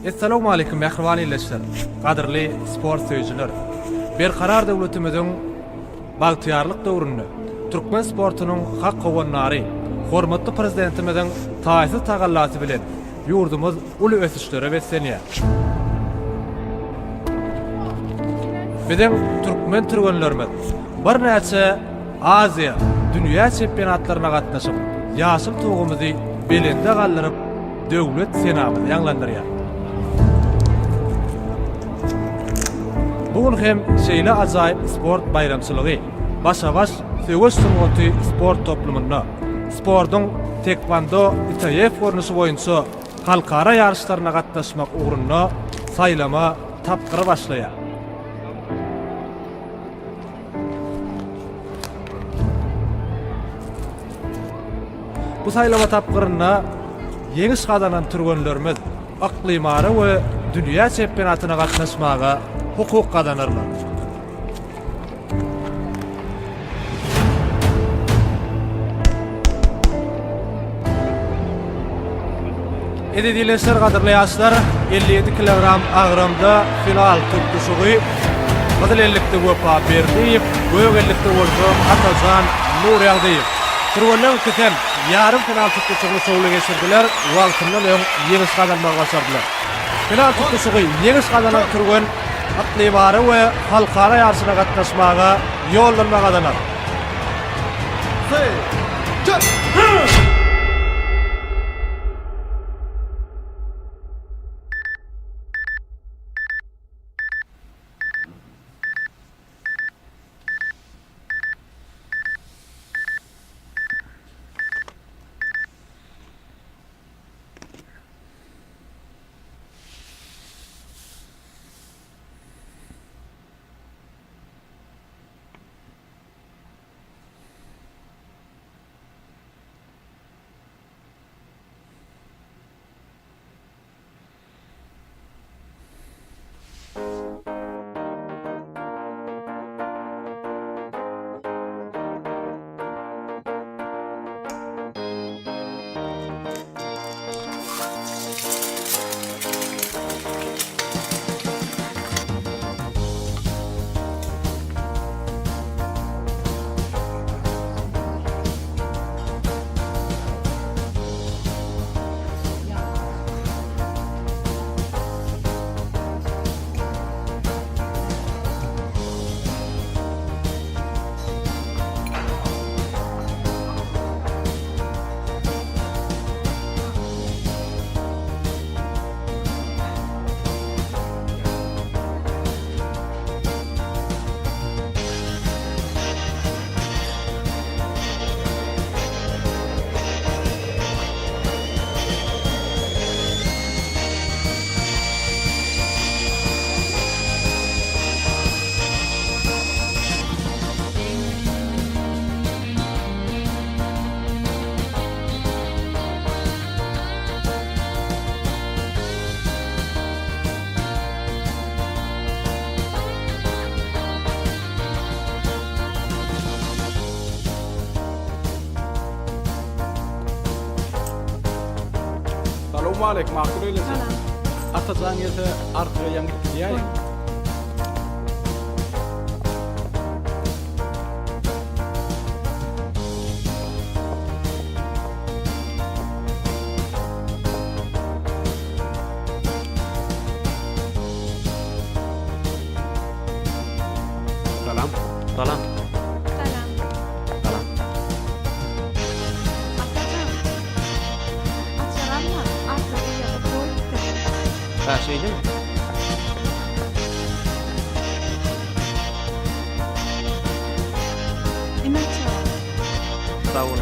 Assalamu alaykum mehriban illetçiler. Qadirli sport söýüjüler. Berkarar döwletimiziň bagtyarlyk döwründe türkmen sportunyň hak gowanlary, hormatly prezidentimiziň taýsy tagallasy bilen ýurdumyz uly ösüşlere beslenýär. Biziň türkmen türgenlerimiz bir näçe Aziya, dünýä çempionatlaryna gatnaşyp, ýaşyl tugumuzy belinde gallyryp döwlet senamyny ýanglandyrýar. Bugün hem şeýle ajaýyp sport bayramçylygy, başa-baş söwüş sungaty sport toplumunda, sportyň tekvando ITF görnüşi boýunça halkara ýarışlaryna gatnaşmak ugrunda saýlama tapgyry başlaýar. Bu saýlama tapgyryna ýeňiş gazanan türgenlerimiz aklymary we dünýä çempionatyna gatnaşmaga hukuk kazanırlar. Ededileşler kadırlı yaşlar 57 kilogram ağırımda final tutuşuğu Qızıl ellikte Vefa Berdiyev, Göğük ellikte Wolfgang Atacan Nuriyagdiyev. Türgönlen kesen yarım final tutuşuğunu soğulu geçirdiler, wagtyndan öň ýeňiş kazanmagy başardylar. Final tutuşuğu ýeňiş kazanan türgön atlybary we halkara ýarşyna gatnaşmaga ýollanma gazanar. Assalamu alaykum makul eylesin. Atacan ýete arkaga ýangyp gidýäň. Salam. Salam. Ha şeydi mi? Sağ olun.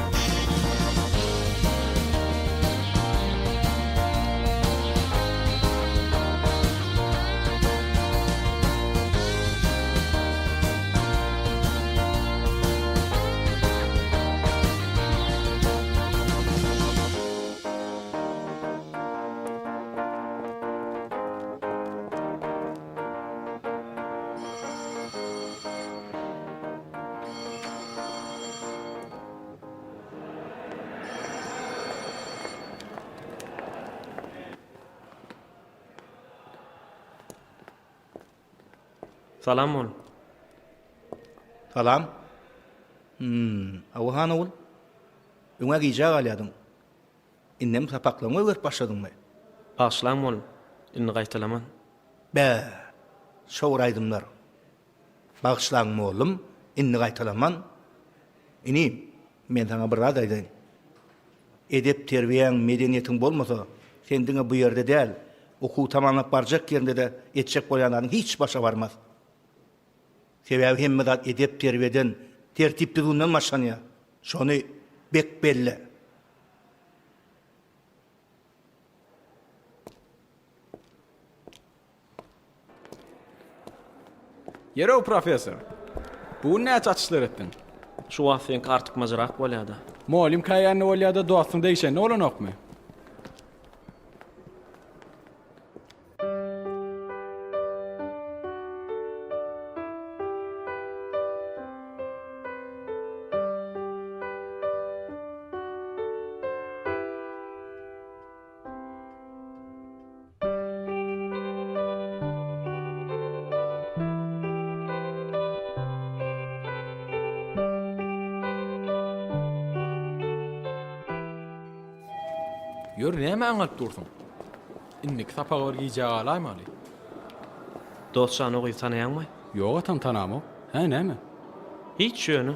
Salam oğlum. Salam. Awhan ol. Öňe gija galýadym. Innem sapaklama görüp başladyňmy? Başlam oğlum. Inni gaýtalaman. Bä. Şowraýdymlar. Bagşlaňmy oğlum, inni gaýtalaman. Ini men sana bir rad aýdyn. Edep terbiýeň, medeniýetiň bolmasa, sen diňe bu ýerde däl, okuw tamamlap barjak ýerinde de etjek bolýanlaryň hiç başa barmaz. Sebäbi hemme zat edep terbiýeden, tertipdiliginden maşanýa. Şonu bek belli. Ýere professor. Bu näçe açyşlar etdiň? Şu wagtyn artyk mazyrak bolýardy. Molim kaýany bolýarda dostum değişen ne olanokmy? Ýör näme aňalyp dursun? Innik sapagar gije alaýmaly. Dostçany ogy tanaýanmy? Ýok tam tanamo. Ha näme? Hiç şöni.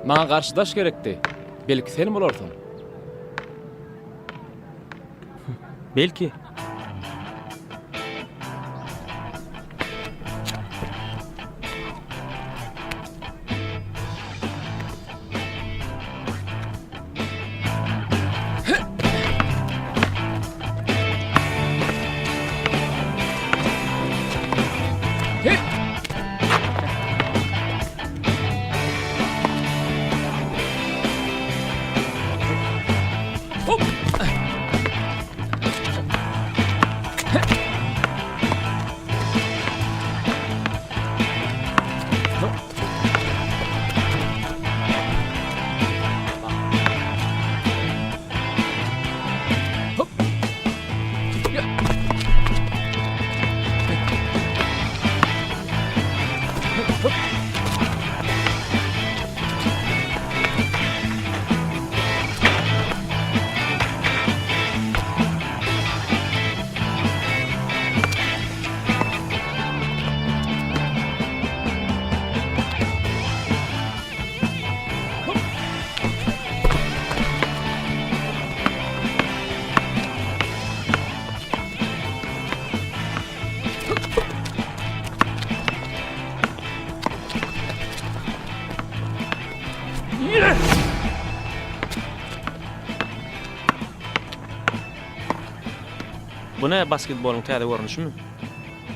Maňa garşydaş gerekdi. Belki sen bolarsyň. Belki. Bu ne basketbolun täze görnüşmi?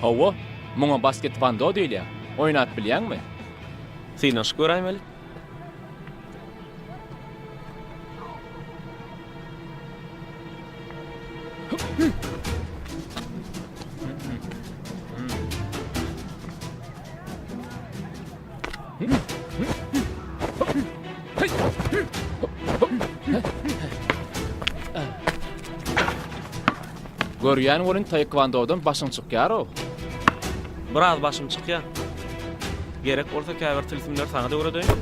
Hawa, muňa basket wando diýilýär. Oýnap bilýärmi? Sen aş göräýmeli. Görýän welin taekwondo-dan başyň çykýar o. Biraz başym çykýar. Gerek bolsa käbir tilsimler sana da öwredeýin.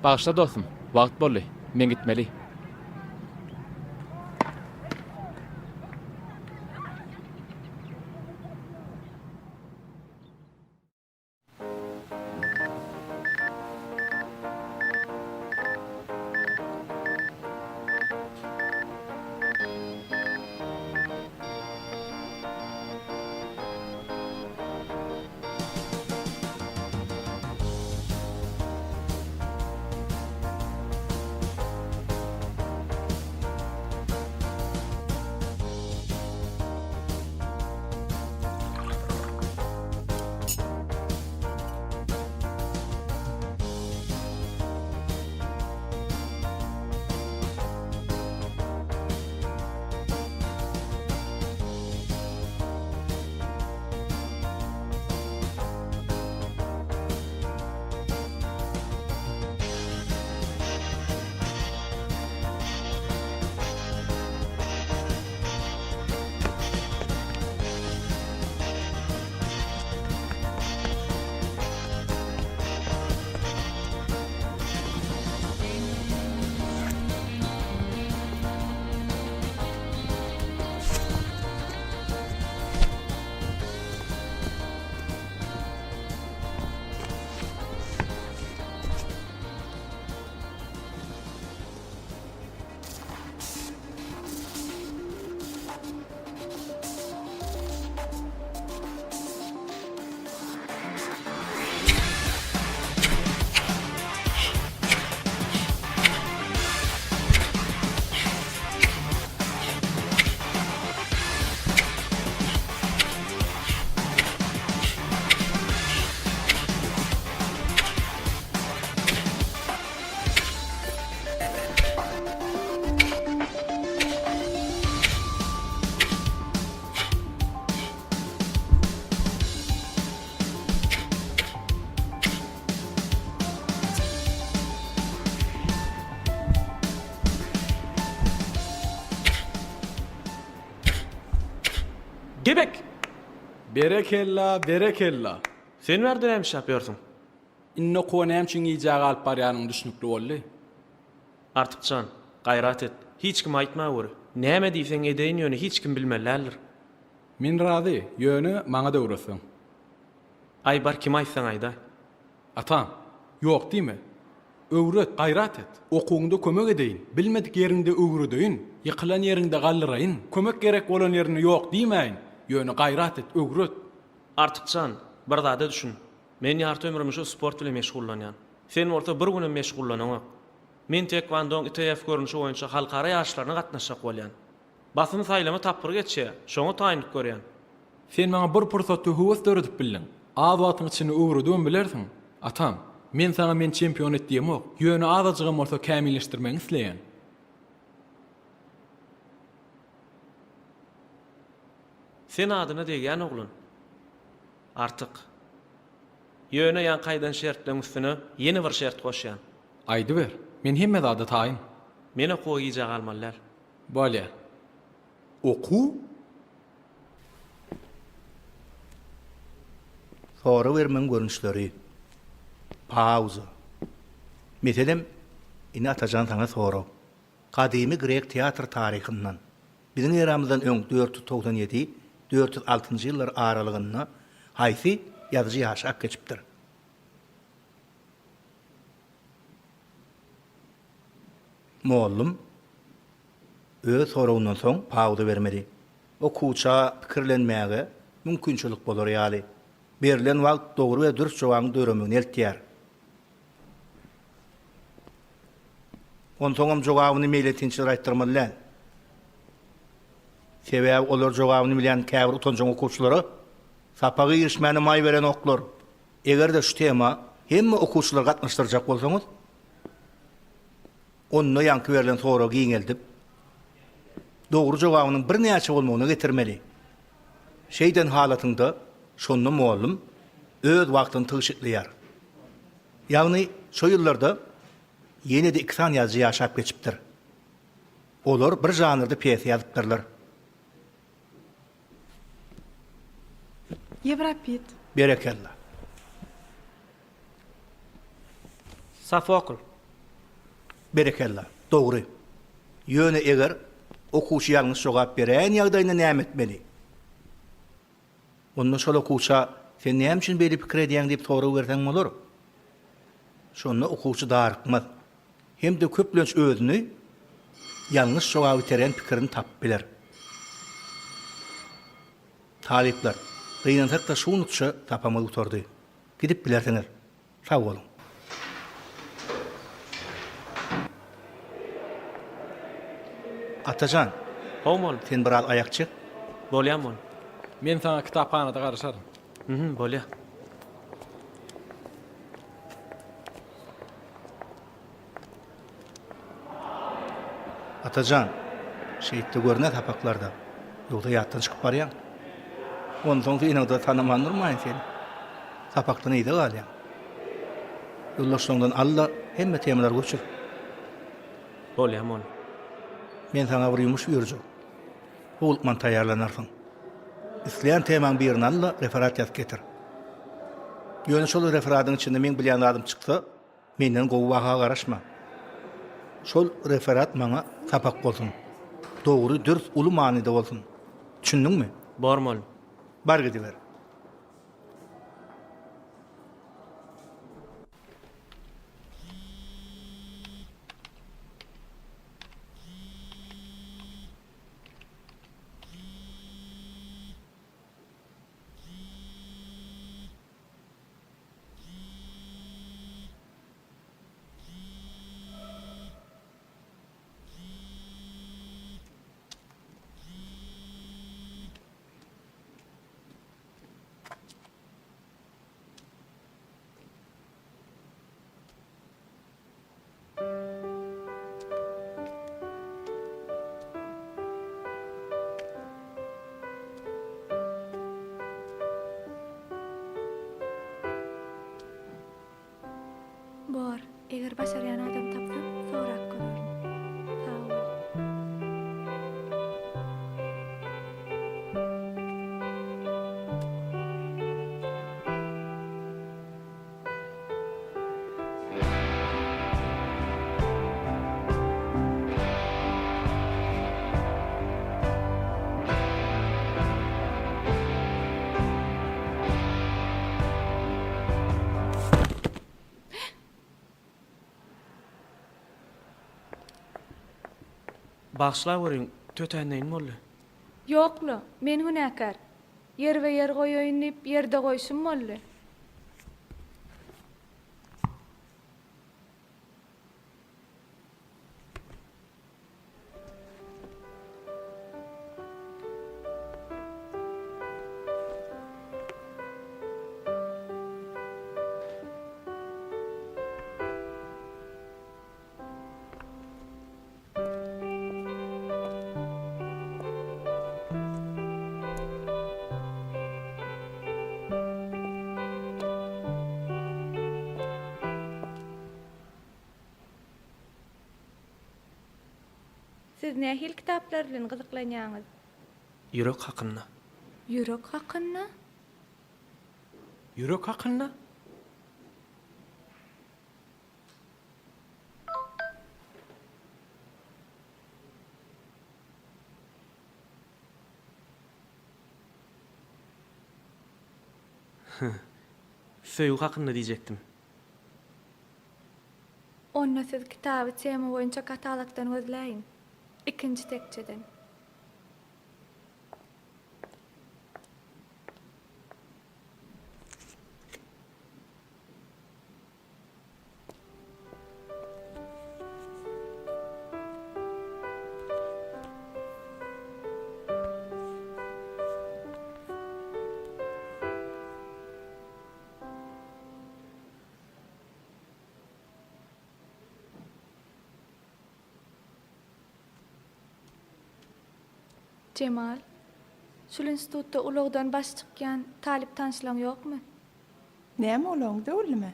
Bağışla dostum, wagt boldy. Men gitmeli. Gebek! Berekella, berekella. Sen nerden hemşe yapıyorsun? Inno konem çün ijaga alıp baryanın düşnükli bolly. Artık can, gayrat et. Hiç kim aytma vur. Näme diýsen edeýin ýöne hiç kim bilmellälir. Min razy, ýöne maňa da öwresin. Aybar kim aýtsaň aýda. Atam, yok diýme. Öwret, gaýrat et. Okuwňda kömek edeýin. Bilmedik ýerinde öwredeýin. Ýykylan ýerinde gallyraýyn. Kömek gerek bolan ýerini ýok diýmeýin. Ýöne gaýrat et, öwret. Artykçan, bir zada düşün. Men ýarty ömrüm şu sport bilen meşgullanýan. Sen orta bir günem meşgullanaňak. Men tekvandoň ITF görünüşi boýunça halkara ýaşlaryna gatnaşjak bolýan. Basyn saýlama tapyr geçe, şoňa taýynyp görýän. Sen maňa bir pursatda höwes döredip bildiň. Az wagtyň içinde öwredýän bilersiň. Atam, men sana men çempion etdiýim ok. Ýöne azajygam bolsa kämilleşdirmeňi isleýän. Sen adyna degen oglun. Artyk. Ýöne ýan gaýdan şertleň üstüne ýeni bir şert goşýan. Aýdy ber. Men hemme zada taýyn. Meni okuw giýjek almalylar. Bolýar. Okuw? Sonra vermen görünüşleri. Pauza. Meselem, ini Atajan sana soru. Kadimi Grek teatr tarihinden, bizim eramızdan ön 497-406 yıllar aralığında haýsy yazıcı yaşak geçipdir. Mollum öz soruwundan soň pauza vermedi. Okuwça pikirlenmäge mümkinçilik bolar ýaly. Berilen wagt dogry we dürüst jogabyny döremegini eltýär. Onsoňam jogabyny meýle tinçler aýtdyrmadylar. Sebäbi olar jogabyny bilen käbir utanjak okuwçylary sapagy ýerişmäni maý beren oklar. Egerde şu tema hemme okuwçylar gatnaşdyrjak bolsaňyz, onda ýanky berilen soraw giňeldip, dogry jogabynyň bir näçe bolmagyna getirmeli. Şeýden halatynda şonda muallim öz wagtyny tygyşyklyar. Ýagny şo ýyllarda ýene-de iksan ýazgy ýaşap geçipdir. Olar bir janrda piyes ýazypdyrlar. Yevropit. Berekella. Safokl. Berekella. Dogry. Ýöne eger okuwçy ýalňyz jogap berän ýagdaýynda näme etmeli? Onda şol okuwça sen näme üçin beli pikir edýäň diýip soraw berseň bolar. Şonda okuwçy darykmaz. Hem de köplenç özüni ýalňyz jogap beren pikirini tapyp biler. Talipler gynansak da şunukça tapamaly oturdy. Gidip bilerseňer. Sag bolun. Atajan, Howmol, sen biraz ayak çyk. bolýarmyn. Men sana kitaphanada garaşarym. Bolýar. Atajan, şeýitde görnät hapaklarda. Ýogda ýatdan çykyp barýan. Ondan soň ýene-de tanamandyrmaýyn seni. Sapakdan ýyda galýan. Ýollaşyňdan alla hemme temalar göçür. Bolýarmyn. Men sana bir ýumuş berjek. Bolman taýýarlanarsyň. İsleýän temaň birini alla referat ýazyp getir. Ýöne şol referatyň içinde men bilýän adam çyksa, menden gowwaga garaşma. Şol referat maňa sapak bolsun. Dogry, dürüst, uly manyda bolsun. Düşündiňmi? Bormol. Bar gidiver. Bor, eger başarýan adam tapsam, sorak görürüm. Sağ ol. Bagşla görüň, tötäneýin boldy. Ýoklu, men günäkär. Yer we yer goýaýyn diýip ýerde goýşum boldy. Siz nähil kitaplar bilen gyzyklanýaňyz? Ýürek hakynda. Ýürek hakynda? Ýürek hakynda? Söýgü hakynda diýjekdim. Onda siz kitaby tema boýunça katalogdan gözläýin. İkinci tekçeden. Cemal, şol institutda ulagdan baş çykýan talip tanşylaň ýokmy? Näme olaň döwlüme?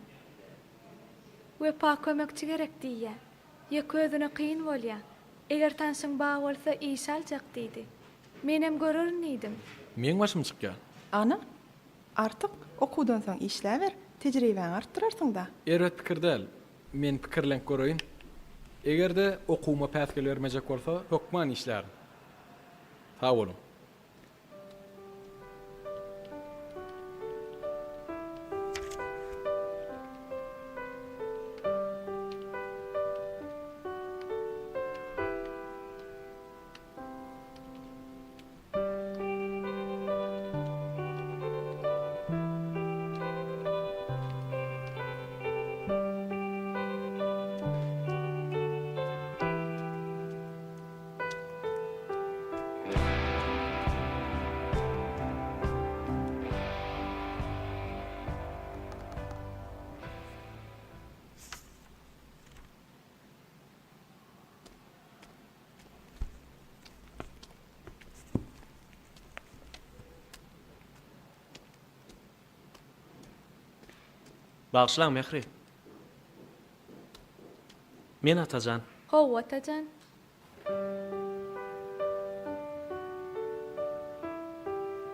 Wepa kömekçi gerek diýýär. Ýa közüne kyn bolýar. Eger tanşyň baý bolsa iş aljak diýdi. Menem görürnidim. Men başym çykýar. Ana, artık okudan soň işläwer, tejribäňi artdyrarsyň da. Erwet pikir däl. Men pikirlenip görýin. Egerde okuma päsgel bermejek bolsa, hökman işlär. Ha bolun. Bagşlaň Mehri. Men Atajan. Howa tajan.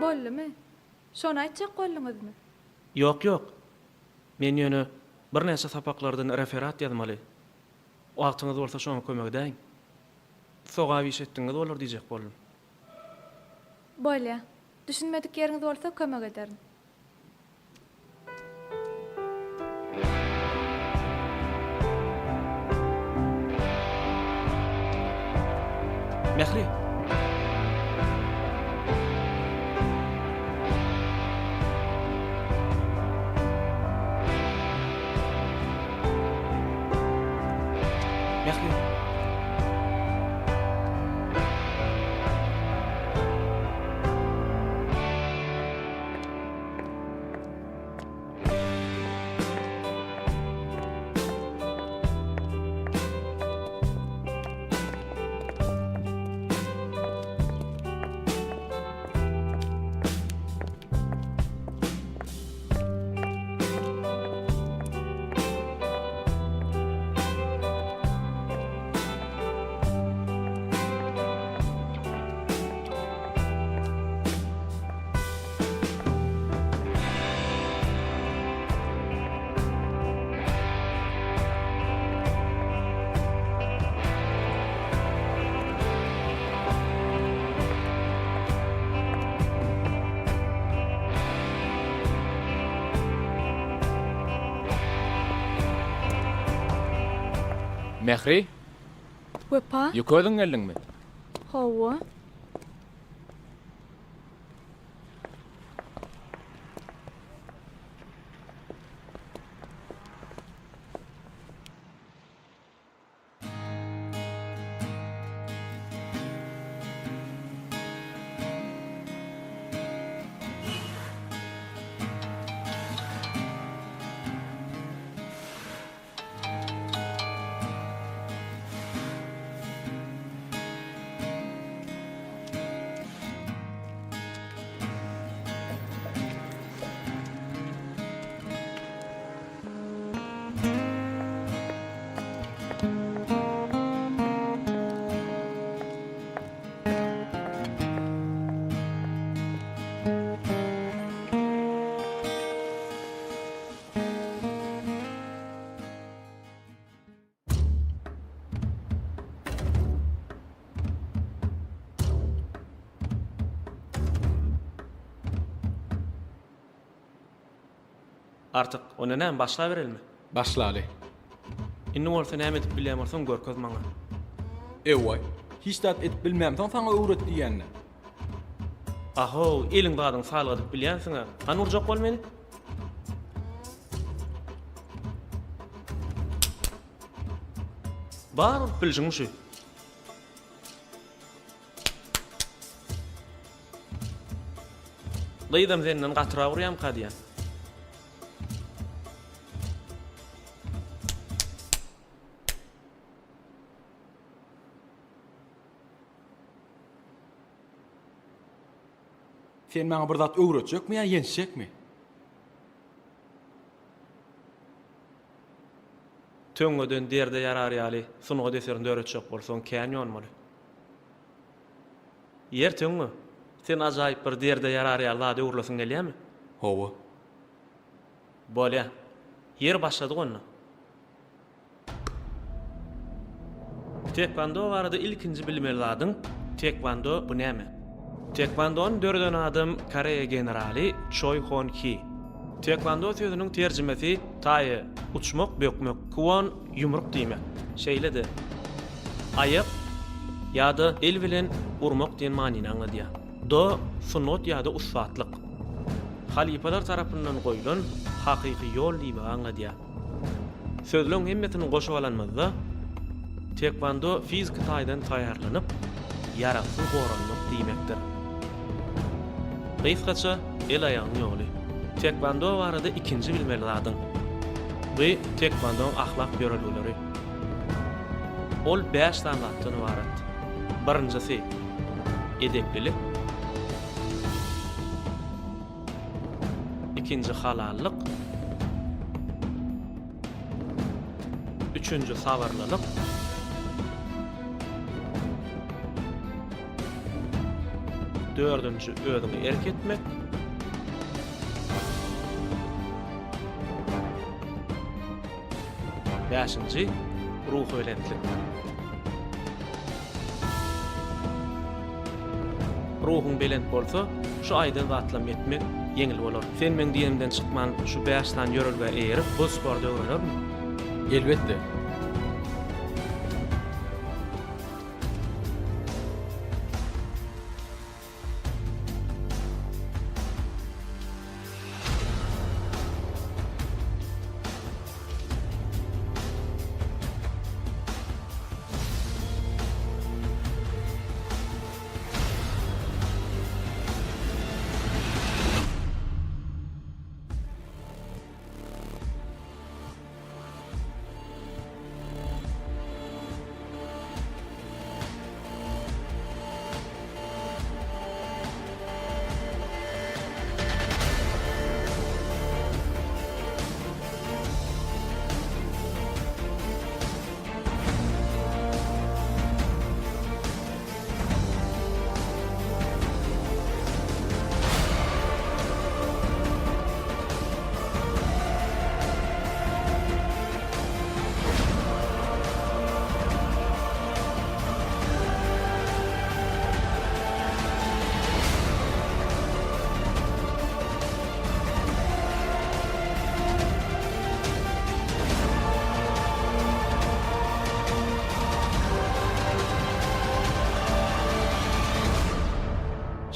Bollymy? Şonu aýtjak bolýarmyzmy? Ýok. Men ýöne bir näçe sapaklardan referat ýazmaly. Wagtyňyz bolsa şoňa kömek edäň. Soga wişetdiňiz bolar diýjek boldum. Bolýa. Düşünmedik ýeriňiz bolsa kömek ederim. Mehri. Mehri. Mehri, Wepa? ýöködüň geldiňmi? Hawa. Artık ona näme başla berilmi? Başlaly. Inni bolsa näme edip bilýärmiň görkezm maňa. Ewa, hiç dat etip bilmämden saňa öwret diýenne. Aho, eliň badyň salgyp bilýänsiň, an urjak bol meni. Bar biljiň şu. Daýdam senden gatyra urýam kadýan. Sen maňa bir zat öwretjekmi ýa ýenişjekmi? Töňgöden derde yarar ýaly, sunuga deserin öwretjek bolsaň kän ýonmaly. Yer töňmü? Sen ajaýyp bir derde yarar ýaly zat öwrülesiň gelýärmi? Hawa. Bolýa. Yer başlady gonna. Tekvando barada ilkinji bilmeli zadyň tekvando bu näme? Tekvandonun dörden adım Koreya generali Choi Hon-ki. Tekvando sözünün terjimesi taýy, uçmak, bökmek, kwon, yumruk diýmek. Şeýledi. Aýyk ýa-da el bilen urmak diýen manyny anladýar. Do sunnat ýa-da usfatlyk. Halipalar tarapyndan goýulan hakyky ýol diýmek anladýar. Sözlüň hemmetini goşup alanmazda tekvando fizik taýdan taýýarlanyp yaraksız goranlyk diýmekdir. Kıskaça el ayağının ýoly. Tekvando barada ikinci bilmeli zadyň. Bu tekvandoň ahlak ýörelgileri. Ol 5 standartdan ibaret. Birinjisi edeplilik. İkinci halallyk. Üçüncü sabırlılık. Dördüncü özüňi erk etmek. Beşinci ruh öylentlik. Ruhun belent bolsa, şu aýdan gatlam etmek yeňil bolar. Sen men diýenimden çykman şu 5 ýörelge eýerip bu sporda öwrenirmi? Elbetde.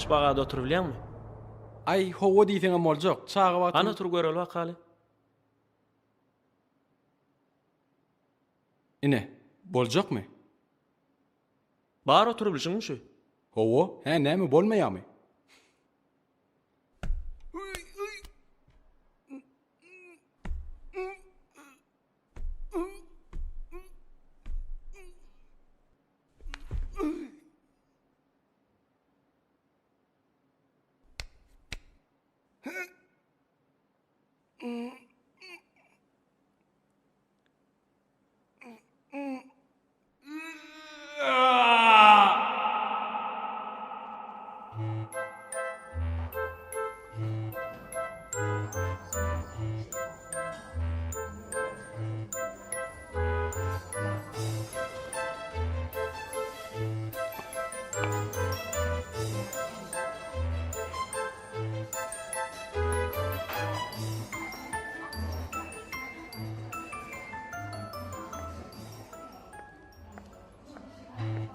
şu bagada oturup bilýärmi? Ay, howa diýseňem boljak. Çağa bat. Ana tur göreli bakaly. Ine, boljakmy? Bar oturup bilýärmi şu? Howa, he näme bolmaýarmy?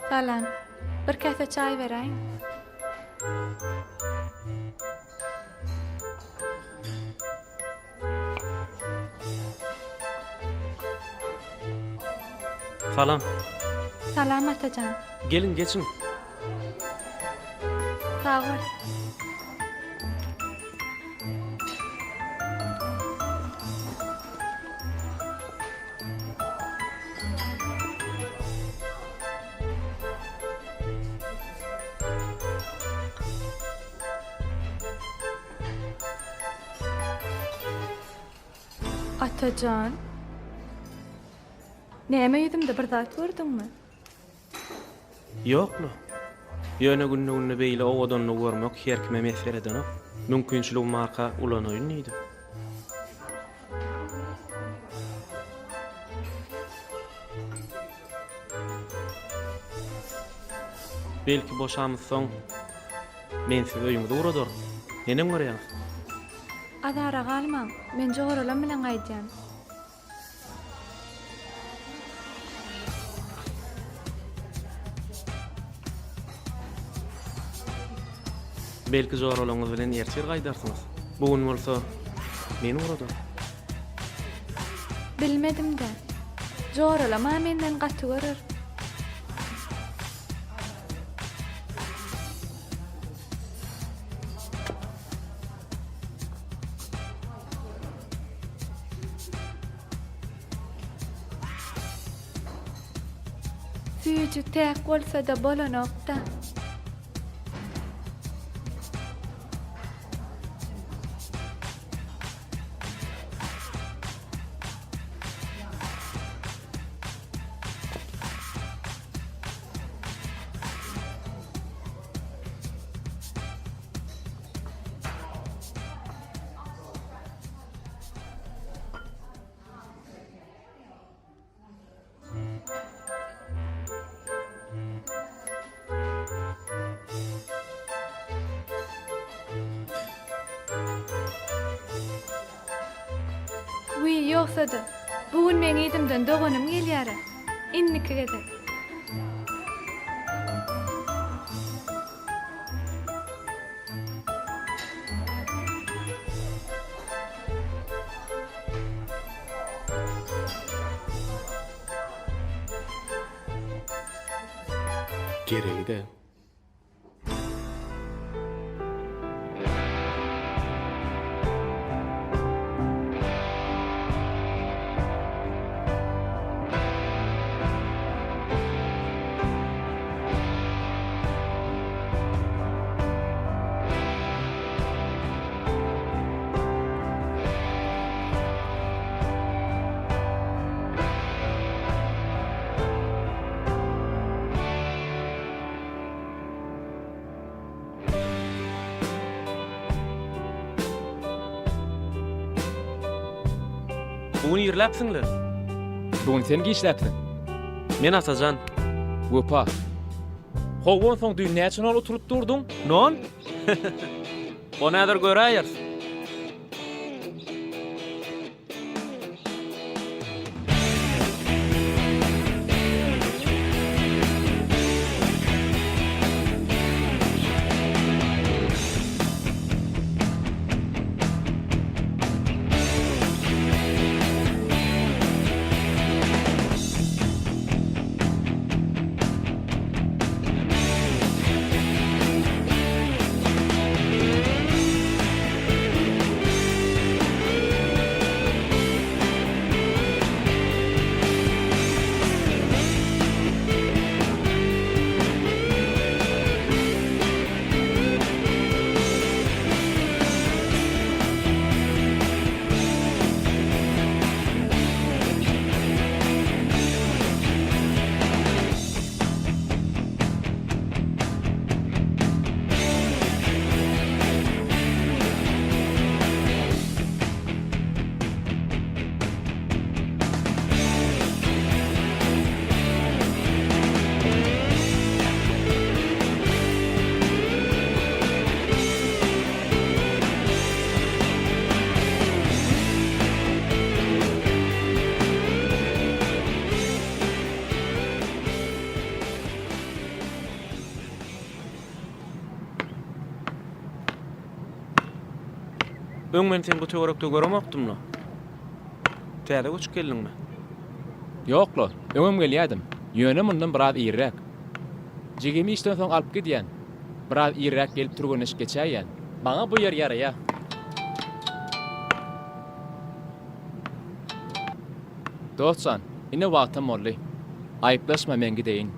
Salam. Bir kase çay bereyim. Salam. Salam atacan. Gelin geçin. Sağ ol. Atacan. Näme ýüzümde bir zat gördüňmi? Ýoklu. Ýöne günne beýle owadanly görmek her kime mesele edenok. Mümkinçilik marka ulanyň idi. Belki boşamyşsaň men sizi öýüňizde uradyr. Nene görýär? Adara galmaň. Men jogaram bilen gaýdýan. Belki zor olaňyz bilen ýerçer gaýdarsyňyz. Bugün bolsa meni uradyr. Bilmedim de. Jogaram menden gaty görür. Süýüjü täk bolsa da bolanokda. Wi yoksa da bugün men edimden doganım gelýär. Inniki gede. Geregi de. Bugün ýerläpsiňler. Bugün sen giýişläpsiň. Men Atajan. Wöpa. Howon soň düýün näçe ol oturup durduň? Non? O näder göräýär? Öňmen sen bu töwerekde göremokdummy? Täze göçüp geldiňmi? Ýokla, öňüm gelýärdim. Ýönem mundan biraz iýrek. Jigimi işden soň alyp gidýän. Biraz iýrek gelip turgan iş geçäýän. Baňa bu ýer ýaraýar. Dostsan, ine wagtym boldy. Aýplaşma men gideýin.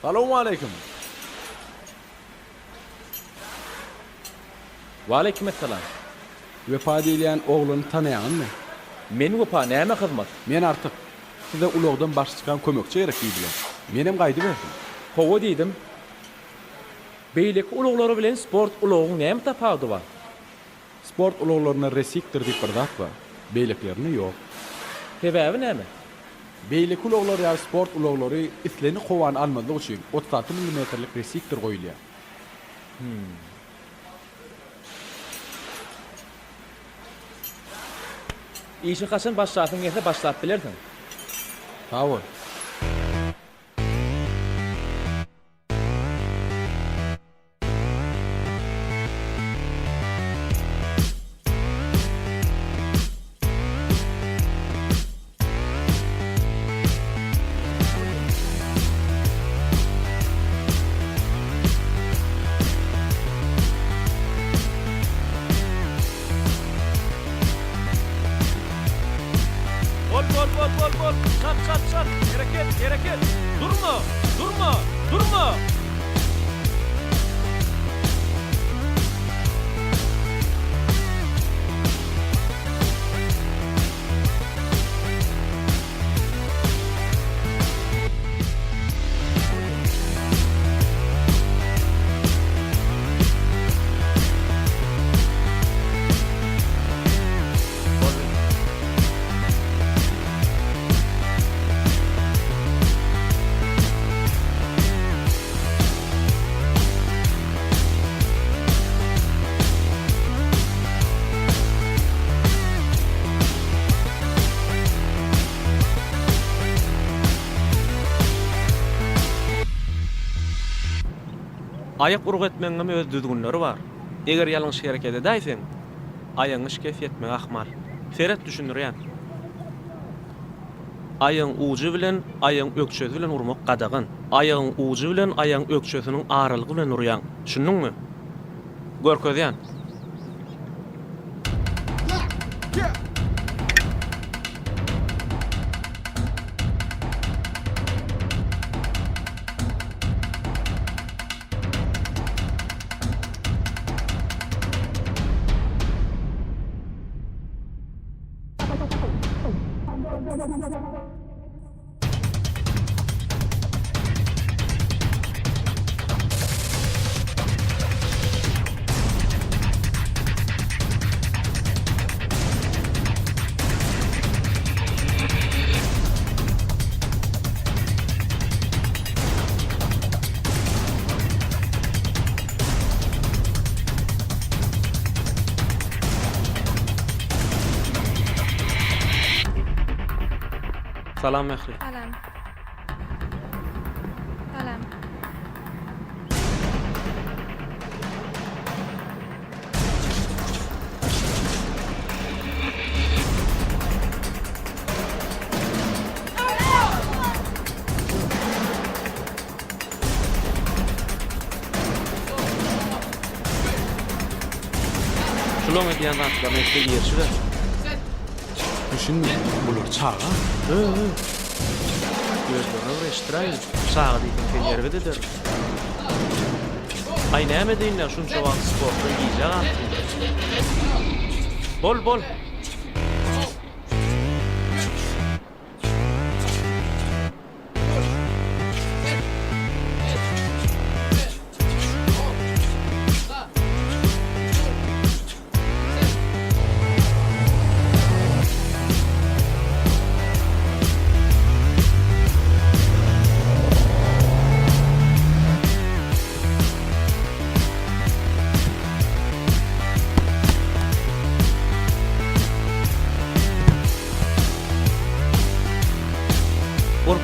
Salamu aleyküm. Wa aleykümselam. Wefa diýilen ogluny tanaýanmy? Men wepa näme hyzmat? Men artık size ulagdan baş çykan kömekçi gerek diýdiler. Menem gaýdy berdim. Howa diýdim. Beýleki ulaglary bilen sport ulagyň näme tapagy bar? Sport ulaglaryna resiktir diýip bir zat bar. Beýleklerini ýok. Sebäbi näme? Beýleki ulaglary ýa sport ulaglary isleni kowan almadyk üçin 36 mm resiktir goýulýar. İşi kaçan başlatyň ýa-da başlap bilersiň. Tawul. Bol. Çat. Hareket. Durma. Ayak uruk etmeňe öz düzgünleri bar. Eger ýalňyş hereket edäýseň, aýaň işke etmek ahmal. Seret düşünürýän. Aýaň uju bilen, aýaň ökçesi bilen urmak gadagyn. Aýaň uju bilen, aýaň ökçesiniň aralygy bilen urýan. Şunuňmy? Görkezýän. Salam Mehri. Salam. Şulon ediyen zatlar mekde giyerçiler. Düşünme, bular çağa. Gözlerine uğraştırayın. Sağa deyken kendileri de der. Ay näme deyinler şunça wagt sportdan giyecek atın. Bol. Vur.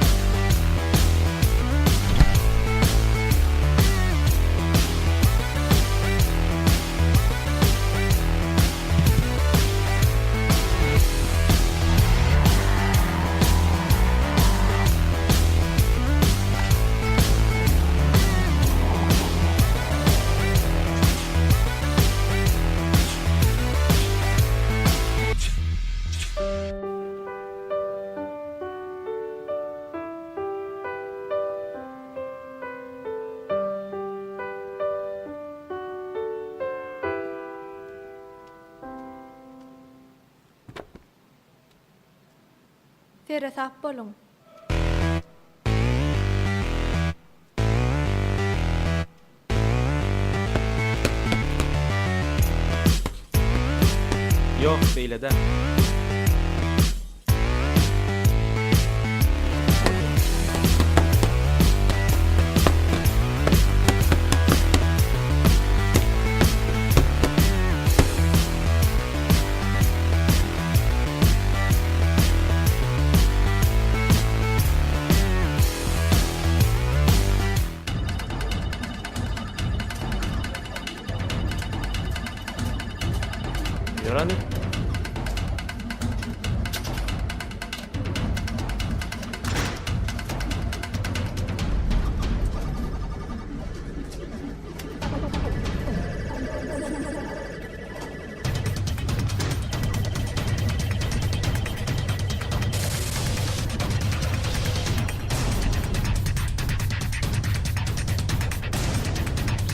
Tere tap bolun. Yok beyle de. Yürani.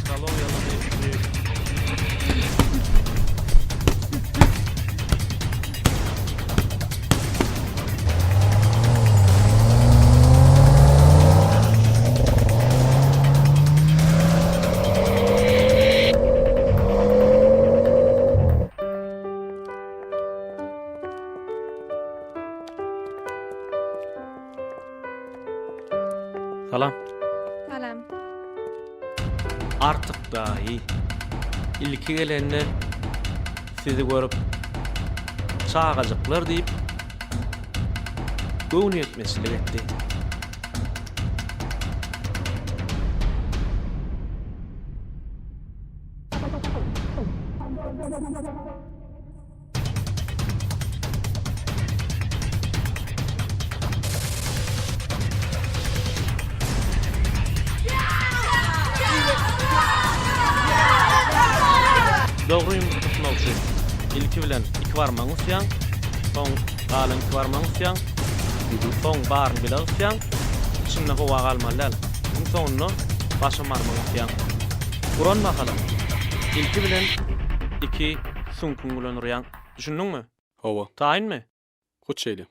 Salon yanında. Salam. Salam. Artık dahi ilki gelenler sizi görüp çağacaklar deyip göğün etmesilik etti. Doğru yumruk tutmak için ilki bilen iki varmağı usyan, son kalın iki varmağı usyan, son barın bile usyan, şimdi hova kalmalı. Bunun sonunu başım varmağı usyan. Kuran bakalım. İlki bilen iki sunkun bilen uyan. Düşündün mü? Hova, Tayin mi? kuç şeyli.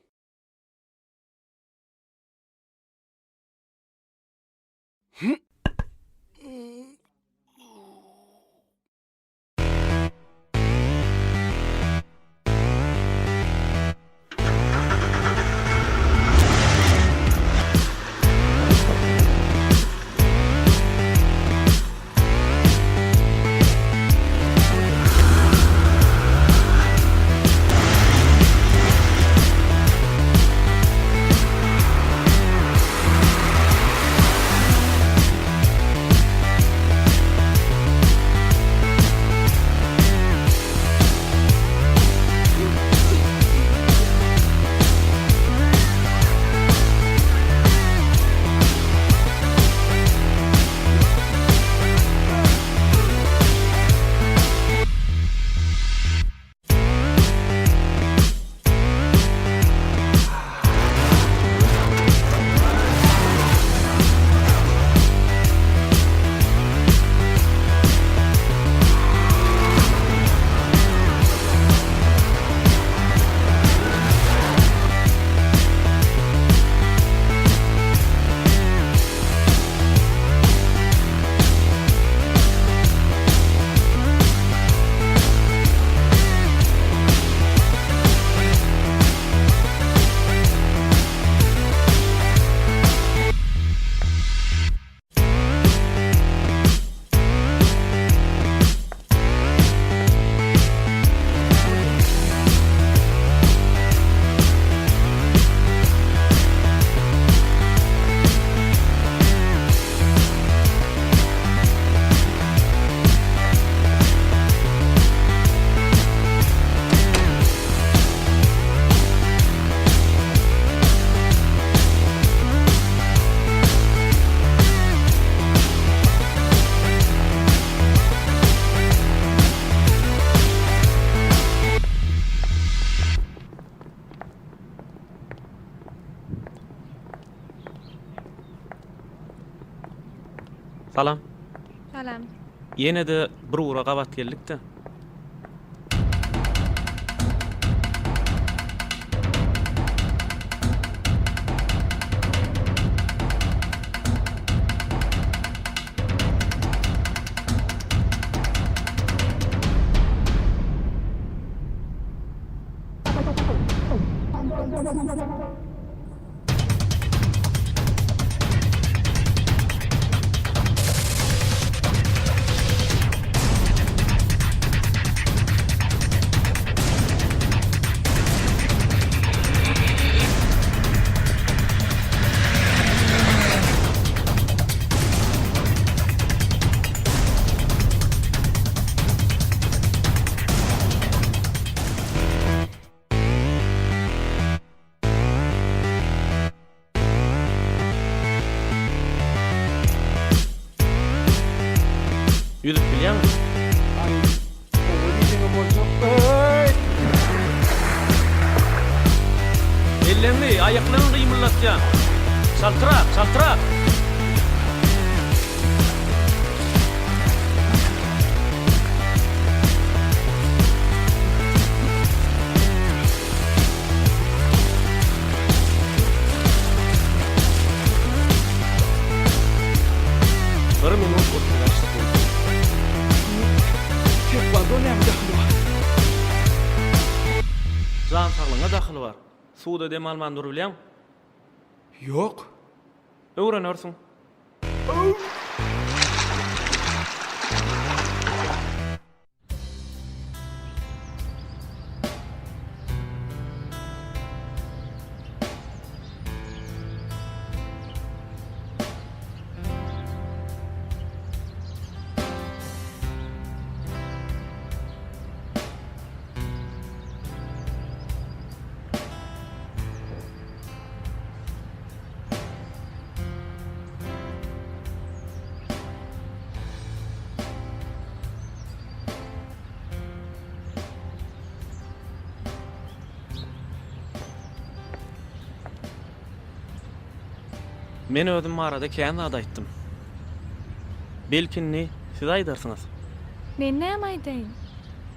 Salam. Salam. Yine de bir uğra qabat geldik de. Yüzüp bilýän mi? Ellerini, ayaklarını kıymırlatcan. Saltırak, saltırak. Bir minut oturlaştık. Zan sağlığına daxili var. Suda dem almandyr bilýän? Yok. Öwrenersiň. Men özüm arada kän zat aýtdym. Belkinni siz aýdarsyňyz. Men näme aýdaýyn?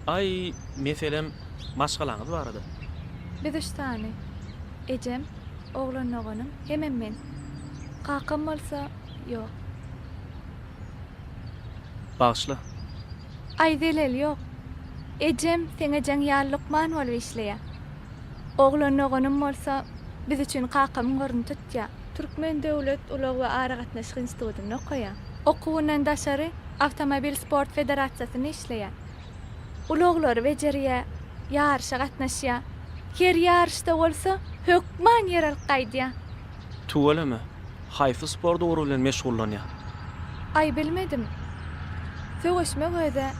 Ay, meselem maşgalaňyz barada. Biz üç tane. Ejem, oğlan oğlanım, hemen men. Kakam bolsa, yok. Bağışla. Ay delel yok. Ejem, sene jan ýarlykman bolup işleýär. Oğlan oğlanım bolsa, biz üçin kakamyň gorny tutýar. Türkmen Döwlet Ulag we Ara Gatnaşyk Institutyny okuýar. Okuwundan daşary Awtomobil Sport Federasiýasyny işleýär. Ulaglar bejerýär, ýarşa gatnaşýar. Her ýarşda bolsa, hökman yer alqaýdýar. Tuwalama. Haýsy sport uğru bilen meşgullanýar? Ay bilmedim. Söwüşme göze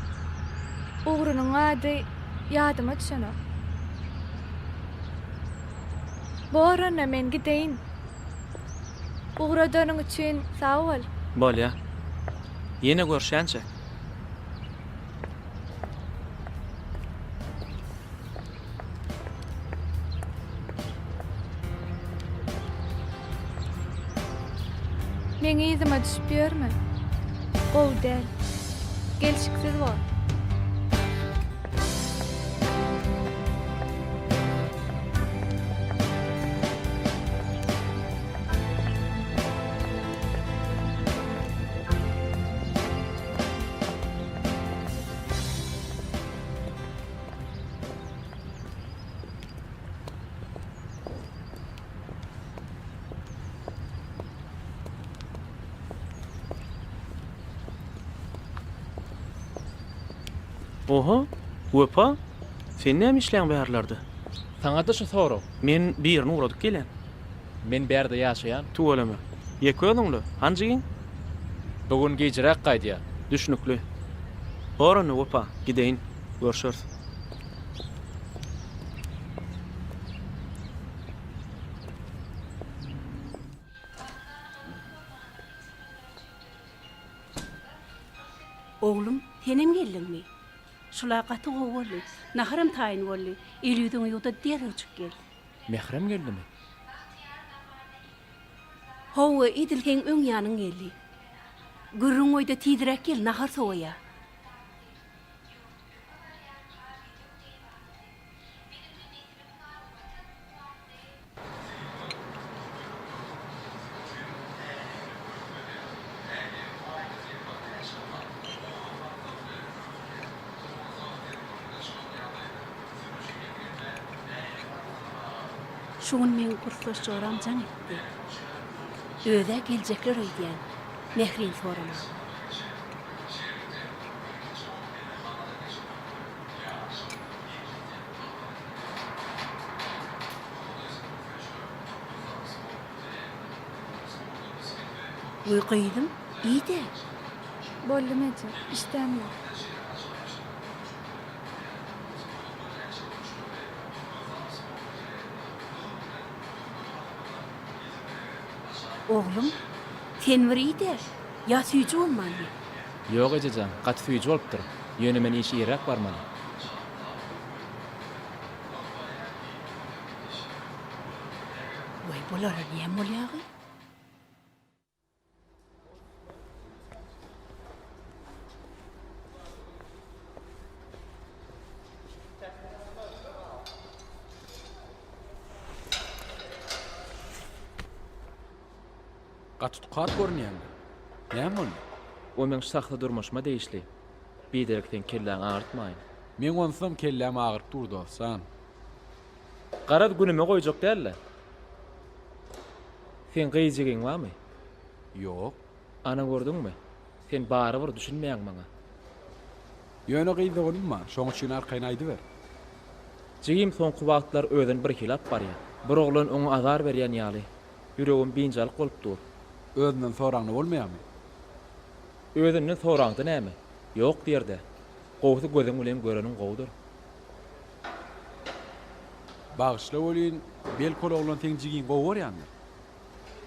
uğrunyň ady ýadyma düşenok. Bu arana men gideýin. Uğradanyň üçin sag bol. Bolýa. Ýene görşänçe. Meňe ýzyma düşüp ýörme. Gow del. Gelşiksiz bol. Oha, wepa. Sen näme işleýän bärlerde? Taňa da şu soru. Men birini uğradyk gelen. Men berde ýaşaýan. Tuwalama. Ýeközüňli, hanjygyň? Bugun gejirek gaýdýar. Düşnükli. Orany wepa, gideýin. Görşürüz. Oğlum, henem geldiňmi? Şulaqaty gowly, naharam taýyn boldy. Elýüdiň ýurda derä çyk gel. Mehrem geldimi? Howe idilken öň ýanyň geldi. Gürrün oyda tidirek gel nahar soğuya. Şoň men gurslaş joram jaň etdi. Öze geljekler öýdýän. Mehrin sorama. Uyquydım, iyiydi. Boldum ece, iştem yok. Oğlum, sen bir iyiydi. Ya süýçi bolmandy. Ýok ejejan, gat süýji bolupdyr. Ýöne men işi ýerak barmaly. Oy, bulara näme bolýagy? Gatutkat görnýän. Näme ol? O men sakly durmuşma değişli. Biderekden kelläň ağırtmaýyn. Men onsam kelläm agyryp durdy olsam. Garad günüme goýjak dälle. Sen gyýjygyň barmy? Ýok. Ana gördüňmi? Sen bary bir düşünmeýäň maňa. Ýöne gyýdygynma, şoň üçin arkaýyn aýdyber. Jigim soňky wagtlar öden bir hilap barýar. Bir oglan oňa azar berýän ýaly. Ýüregim binjalyk bolup dur. Özünden soraňy bolmaýarmy? Ödünden soraňdy näme? Ýok diýerde. Gowsy gözüň bilen görenin gowdur. Bagışla bolýyn, bel kologlan teň jigin gowurýandy.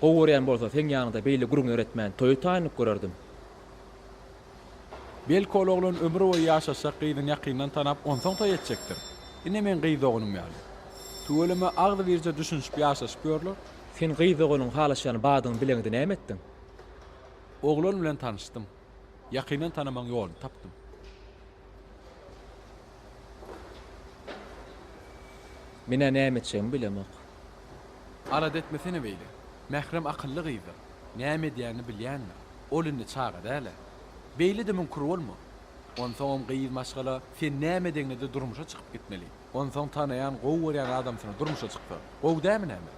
Gowurýan bolsa sen ýanynda beýle gurun öğretmän toý taýynyp görerdim. Bel kologlan ömrü boýy ýaşasak gyýdyn ýakyndan tanap onsoň toý etjekdir. Ine men gyýdygynym ýaly. Tuwelime agdy birje düşünüp ýaşaşyp görler. Sen gyýdygynyň halaşýany badyň bileňdi näme etdiň? Oglan bilen tanışdym. Ýakyndan tanamaň ýoluny tapdym. Mine näme etjegimi bilemok. Arad etmesine beýle. Mährem akylly gyýdy. Näme diýäni bilýänmi? Olyny çaga däle. Beýle de mümkin bolma. Onsoň gyýyz maşgala sen näme deňde durmuşa çykyp gitmeli. Onsoň tanayan gowurýan adam sana durmuşa çykdy. Gow dämi näme?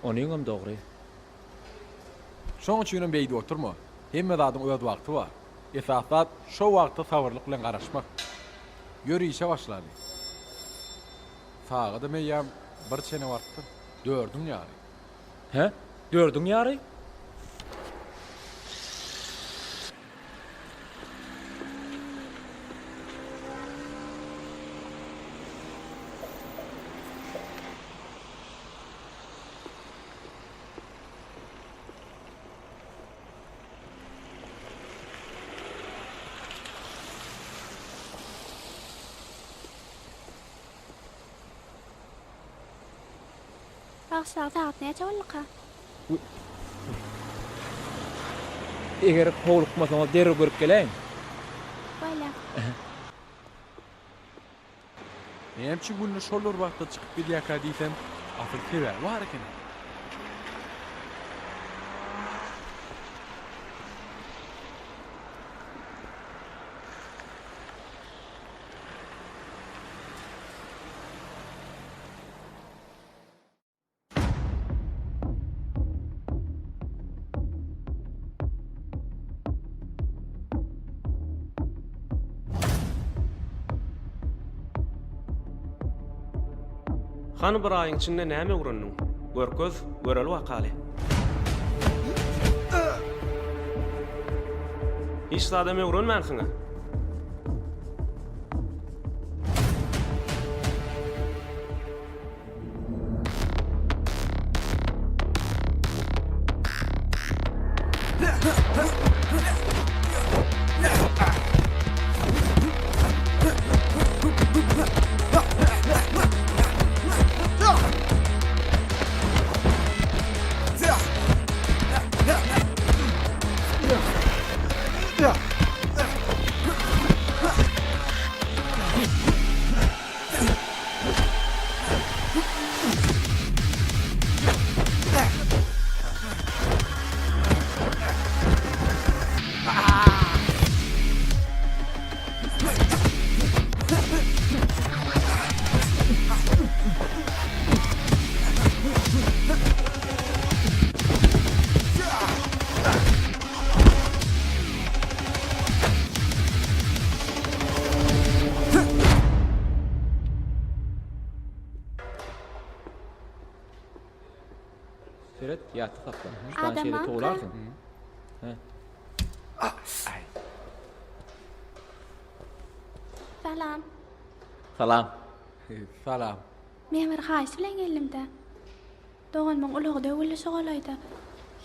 Onyňam dogry. Şoň üçin beýdi oturma. Hemme zadyň öz wagty bar. Esasat şo wagtda sabırlyk bilen garaşmak. Ýörüşe başlady. Sağa da meýär bir çene wartdy. Dördüň ýary. He? Dördüň ýary? Akşam saat neçe bolýar? Eger howlukmasaňyz derrek görüp geleň. Bolýar. Näme günni şollar wagtda çykyp gidýär diýsem, asyl sebäbi bar eken. Hany bir aýyň içinde näme göründiň? Görköz, göreli wakaly. Hiç sadame görünmänsiňi. Ýaty tapdan. Adam Şeýle manky. togularsın. Salam. Salam. Salam. Men bir haýsy bilen geldim-de. Doganmyň ulygy döwülle şogalaydy.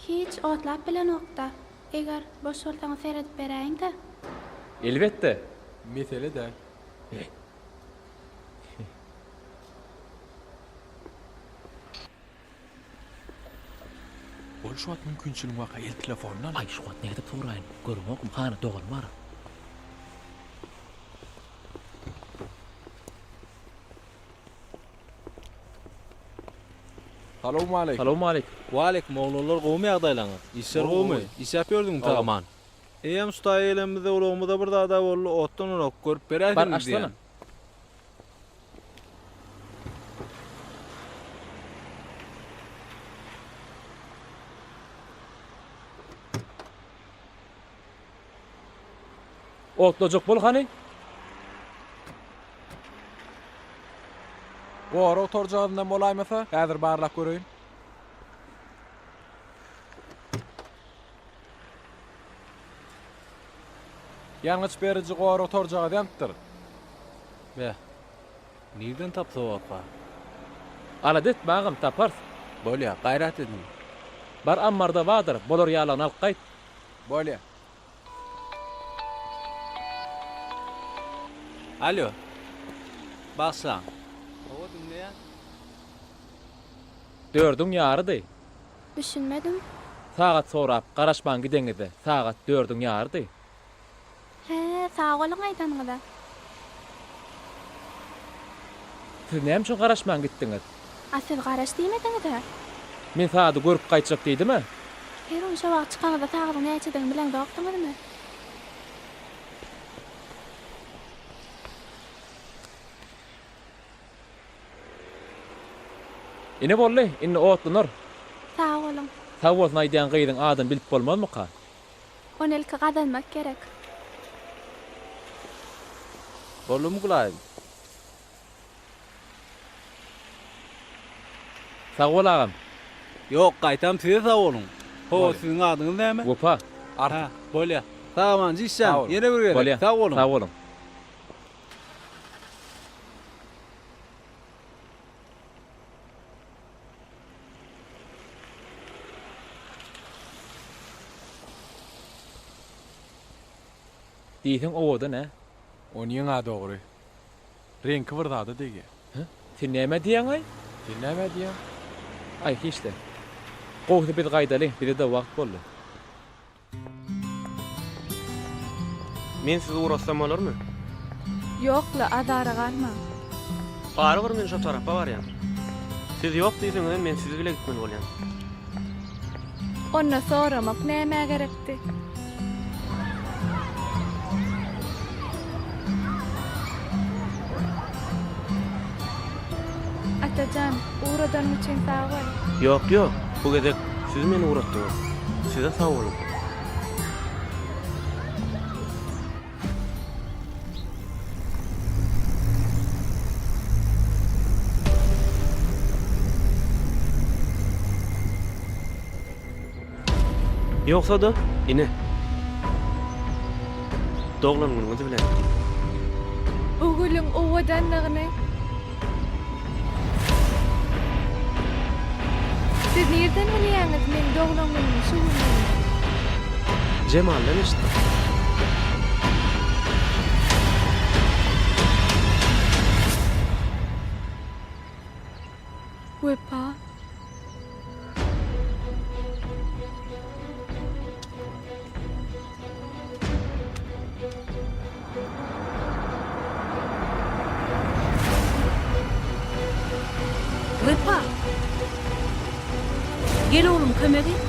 Hiç otlap bilen okda. Eger boş bolsaňyz seredip beräýin-de. Elbetde. Mesele de. Ol şu wagt mümkinçilik waka el telefonundan. Ay şu wagt nädip soraýyn. Görmek hana dogan bar. Salamu aleykum. Salamu aleykum. Waaleykum oğlanlar gowy ýagdaýlaňyz. Işler gowy? Iş ýapýardyň taman. Eýem ustaý elimizde ulagymyzda bir dada bolly otdan urak görüp Bar berýärdiň açsana. diýen. Otlajak bol hani? Gora oturjagyndan bolaýmasa, häzir barlap göreýin. Ýalňyç berici gora oturjagy dämpdir. Be. Nirden tapsa waka? Aladet bagam tapar. Bolýa, gaýrat edin. Bar ammarda badyr. Bolar ýalan alyp gaýt. Bolýa. Alo. Baksan. Owa dinleýär? Dördüň ýarydy. Düşünmedim. Sagat sorap garaşman gideňizde. Sagat 4-üň ýarydy. He, sağ olun aýdanyňyza. Siz näme üçin garaşman gitdiňiz? Asyl garaş diýmediňiz-de. Men sady görüp gaýtjak diýdimi? Her on şo wagt çykanda taýdan näçeden bilen dokdyňyzmy? Ine bolly, inne otlanır. Sağ olun. Sag bolsun aýdýan gyýdyň adyny bilip bolmazmy ka? Onu ilki gazanmak gerek. Bolum gulaýyn. Sag bol agam. Ýok, gaýtam size sag bolun. Ho, siziň adyňyz näme? Gopa. Ha, bolýa. Tamam, Sağ jişşan. olun. Ýene bir Bolýa. gerek. Sag bolun. Sag bolun. Diýsen owoda ne? Onyň ýa dogry. Renki bir zady dege. Sen näme diýen ay? Sen näme diýen? Ay hiçde. Gowdy bir gaýdaly, bir de wagt boldy. Men sizi uğraşsam bolarmy? Ýokla, adara galma. Barybir men şo tarapda barýan. Siz ýok diýseňiz men sizi bile gitmeli bolýan. Onna soramak näme gerekdi? Atacan, uğradan üçin sağ ol. Ýok, ýok. Bu gezek siz meni uğratdyňyz. Size sag bolun. Ýoksa da ine. Doglanyňyzy bilen. Ugulun owadanlygyny. Siz nerden bilýäňiz men doglanmagyny şu gün? Cemal'den işte. Wepa. Wepa. Gel oğlum kömek et.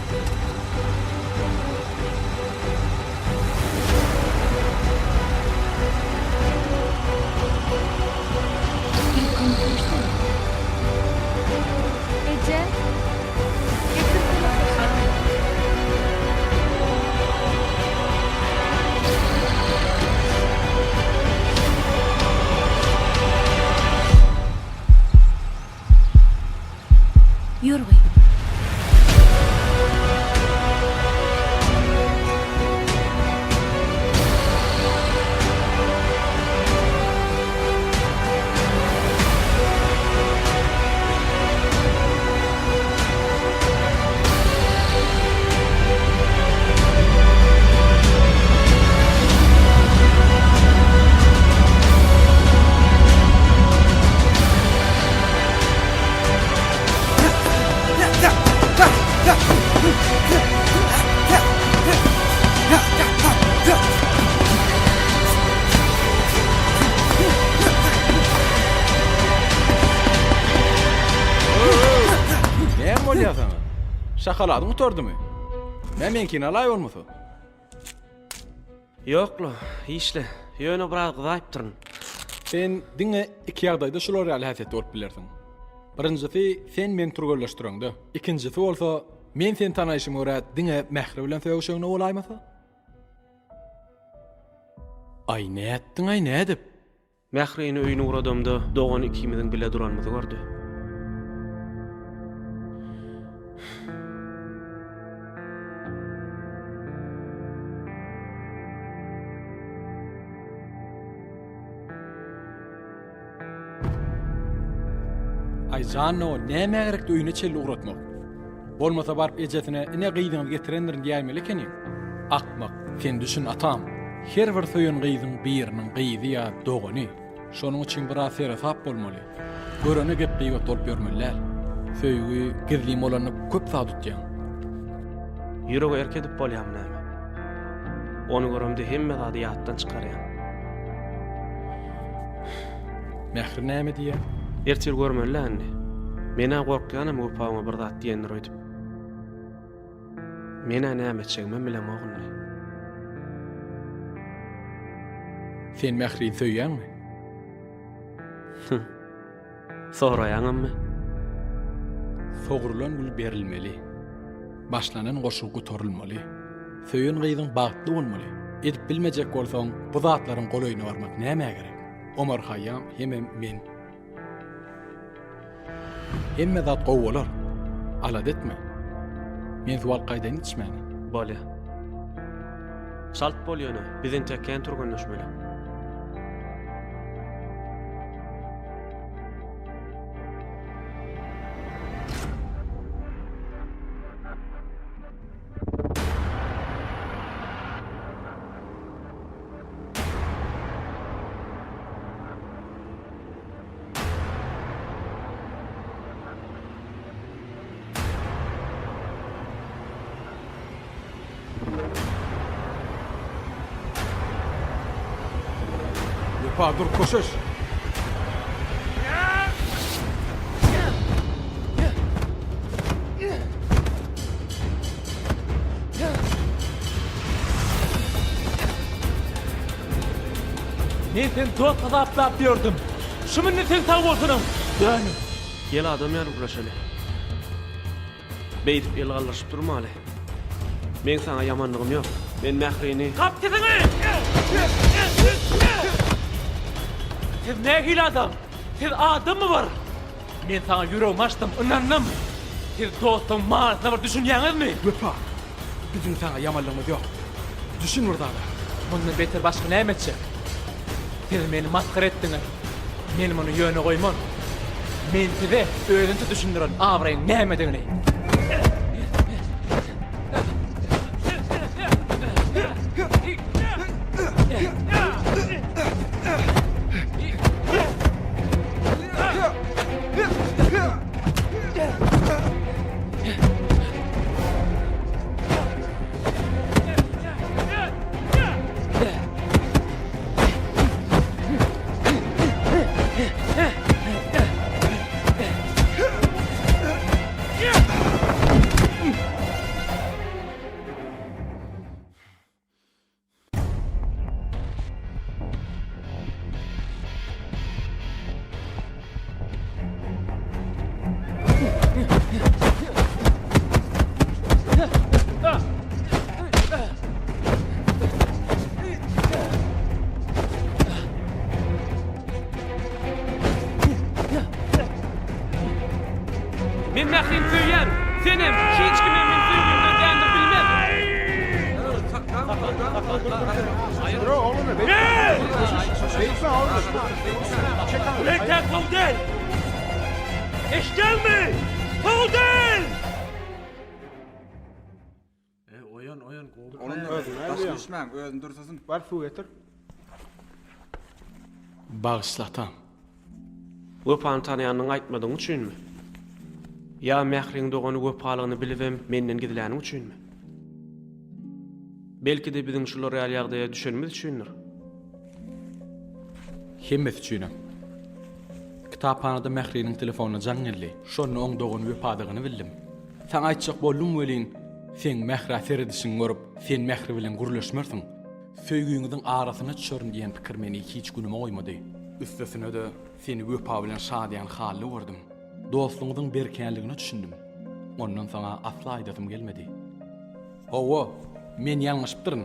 Ece. Getir telefonu. Yürü. Şakaladyň utardymy? Menkine alay bolmasy? Ýokla, işle. Ýöne biraz gyzaýyp durun. Sen diňe iki ýagdaýda şular ýaly häsiýetli bolup bilersiň. Birinjisi sen meni turgullaşdyraňda. Ikincisi bolsa men sen tanaýşymy görät diňe mähri bilen söýüşiňe bolaýmasa? Ay näetdiň ay nädip? Mähriýini öýüne uradymda dogan ikimiziň bile duranmyzy gördü. Ay zanno näme gerekdi öýüne çelli uratmak. Bolmasa barp ejesine ine gyýdyňy getirendirin diýmeli ekeni. Akmak, sen düşün atam. Her bir söýün gyýdyň biriniň gyýdy ýa dogany. Şonuň üçin bir asera sap bolmaly. Görene gep gyýyp tolup bermeliler. Söýgü gizli bolany köp sadutýan. Ýüregi erkedip bolýam näme? Onu görümde hemme zady ýatdan çykarýan. Mähri näme diýär? Ertel görmelilerini. Mena gorkýanam öpagyma bir zat diýenler öýdüp. Mena näme etjegimi bilen ogyny. Sen mähri söýýänmi? Soraýaňamy? Sogurulan gül berilmeli. Başlanan goşu gutorulmaly. Söýün gyýdyň bagtly bolmaly. Edip bilmejek bolsaň, bu zatlaryň golaýyna barmak näme gerek? Omar Hayyam hemem men. Hemme zat gowwalar. Alad etme. Men sual gaýdan içmäni. Bolýa. Salt bolýany, bizden tekken turgunlaşmaly. Yopa dur koşuş. Men sen dost azaplap gördüm. Şu minni sen sağ bolsunum. Yani. Gel adam ýaly guraşaly. Beýdip el galaşyp durmaly. Men sana ýamandygym ýok. Men mähriýini Kap tezini! Siz ne gil adam? Siz adam mı var? Men sana yüreğimi açtım, inandım. Siz dostum mağazına var düşünýäňiz mi? Yopa. Bizim sana yamanlığımız yok. Düşün burada da. Bundan beter başka ne etjek? Siz meni maskara etdiňiz. Men muny ýöne goýman. Men size özünçe düşündiren abraýyň näme degini. Men mähriýini söýýär. Senem hiç kim men söýgümden däňdir bilmez. Lekten Kovdel! Eşgelmi! Kovdel! Onun özüne düşmän, özüni dursasyň, bar suw getir. Bağışlatam. Öpany tanaýanyň aýtmadyň üçinmi? Ya mähriň dogany göpalygyny bilibem menden gidiläniň üçinmi? Belki de biziň şular ýaly ýagdaýa düşenimiz üçindir. Hemmet üçinem. Kitaphanada mähriniň telefonuny jaň geldi. Şonu oňdogany göpadygyny bildim. Sen aýtjak boldum welin, sen mähra seredişiň görüp, sen mähri bilen gurlaşmyrsyň. Söýgüňiziň arasyna düşürün diýen pikir meni hiç günüme oýmady. Üstesine de seni wöpa bilen şadyan haly gördüm. Dostluğuňyzyň berkenligini düşündüm. Ondan sana asla aýdasym gelmedi. Owa, men ýalňyşdypdyryn.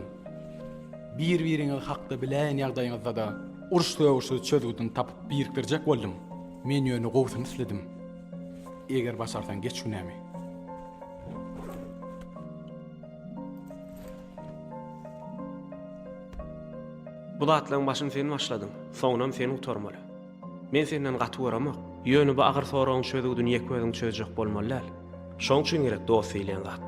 Bir-biriňiz hakda bilen ýagdaýyňyzda da uruş-döwüşi çözgüdün tapyp birikdirjek boldum. Men ýöne gowsuny isledim. Eger başarsan geç günämi. Bu zatlaryň başyny sen başladyň, soňram seni utarmaly. Men senden gaty göremek, ýöne bu agyr soragyň çözgüdün ýekbediň çözjek bolmaly. Şoň üçin gerek dost eýlen zat.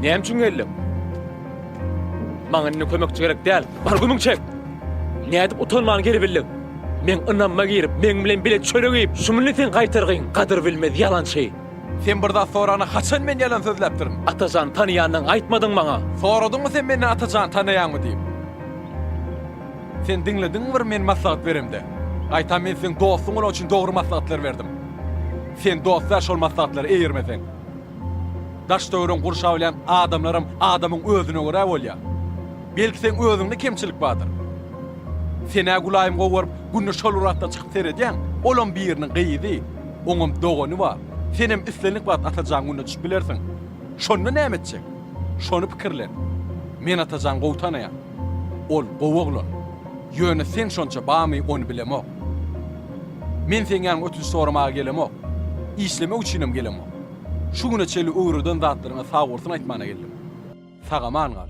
Näme üçin geldim? Maňa ne kömekçi gerek däl. Bar gümüň çek. Nädip utanmany geri bildim. Men ynanma girip, men bilen bile çöregip, şumly sen gaýtargyň, gadyr bilmez ýalançy. Sen burada sorana haçan men yalan sözläpdirin? Atajan tanıyandan aýtmadyň maňa. Soradyňmy sen meni atajan tanaýanmy diýip? Sen dinlediň bir men maslahat beremde. Aýtam men sen dostuň bolan üçin dogry maslahatlar berdim. Sen dostlar şol maslahatlary eýirmesen. Daş döwrüň gurşa bilen adamlarym adamyň özüne görä bolýar. Belki sen özüňde kemçilik bardyr. Sene gulaýym gowaryp günni şol uratda çykyp seredýän, olan biriniň gyýdy, oňam dogany bar. Senem islenlik bat atajan günni düşüp bilersiň. Şonu näme etjek? Şonu pikirlen. Men atajan gowtanaýar. Ol gowaglan. Ýöne sen şonça bamy onu bilemok. Men seňň ötüş soramaga gelemok. İşlemek üçinem gelemok. Şu güne çeli öwrüden zatlaryňa sag bolsun aýtmana geldim. Sagaman gal.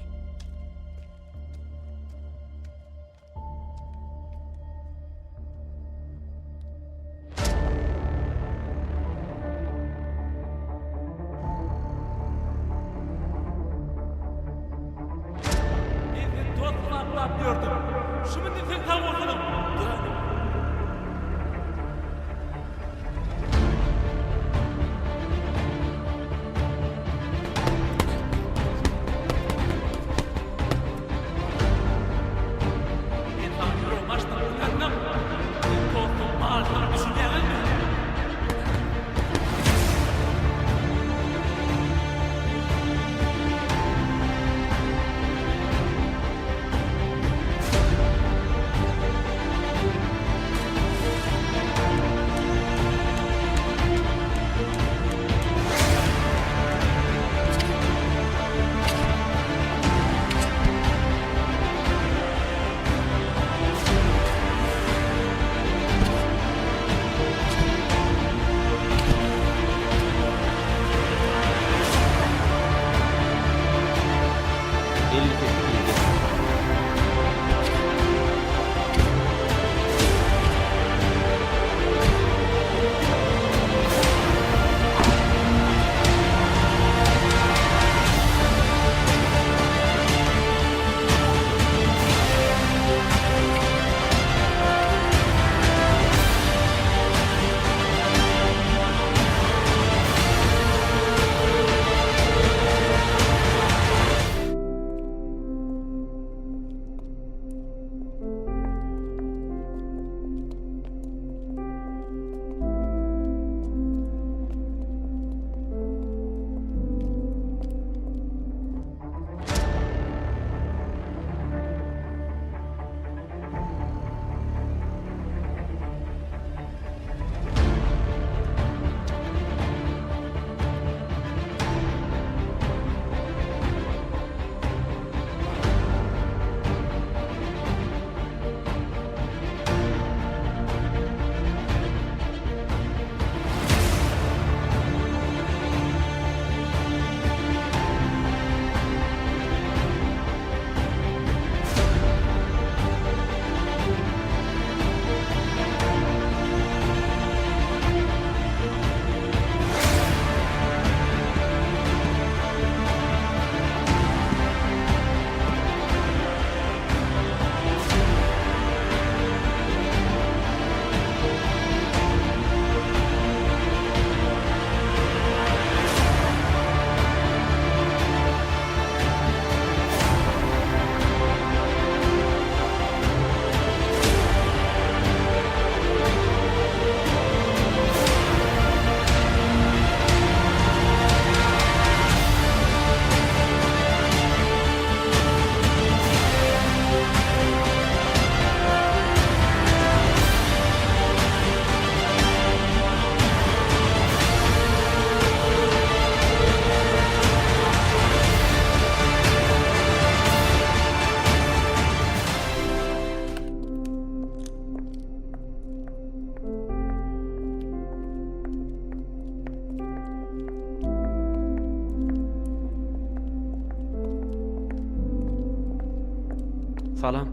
Salam.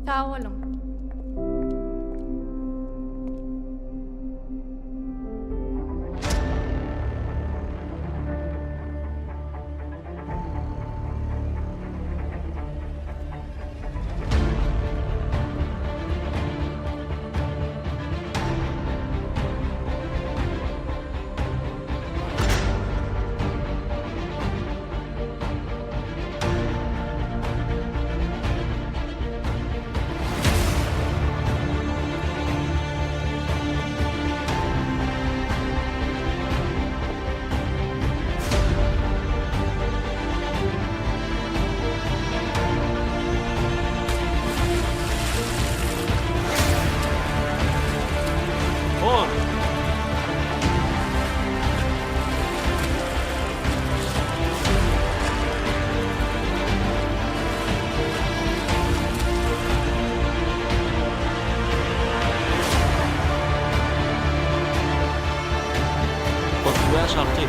Sağ olun. Ve şarkı.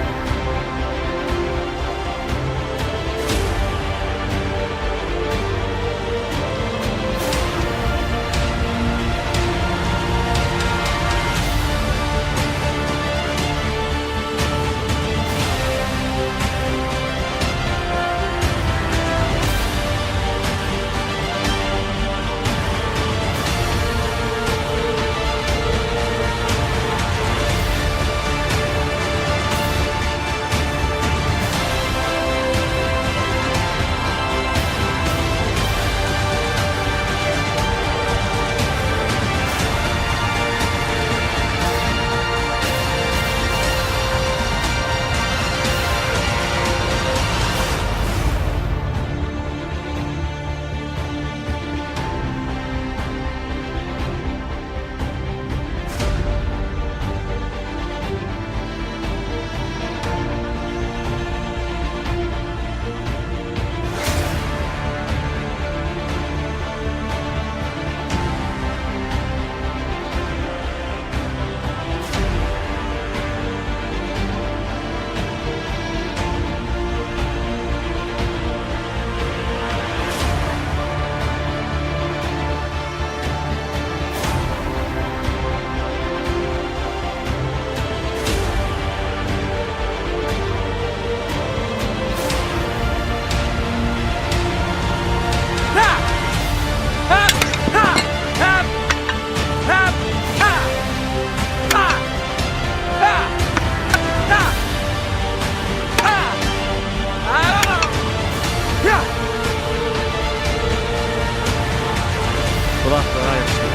Kulaklara yaşlı.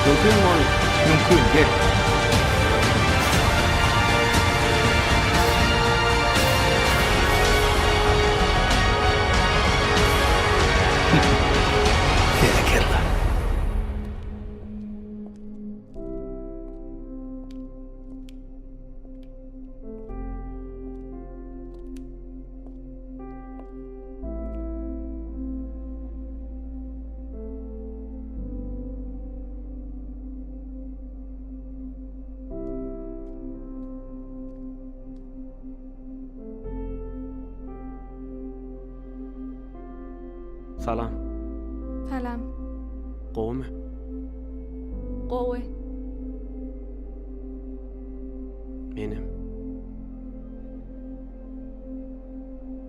Mümkün mü onu? Mümkün, gel. Gerekirler. Salam. Salam. Qowmy. Qowe. Menim.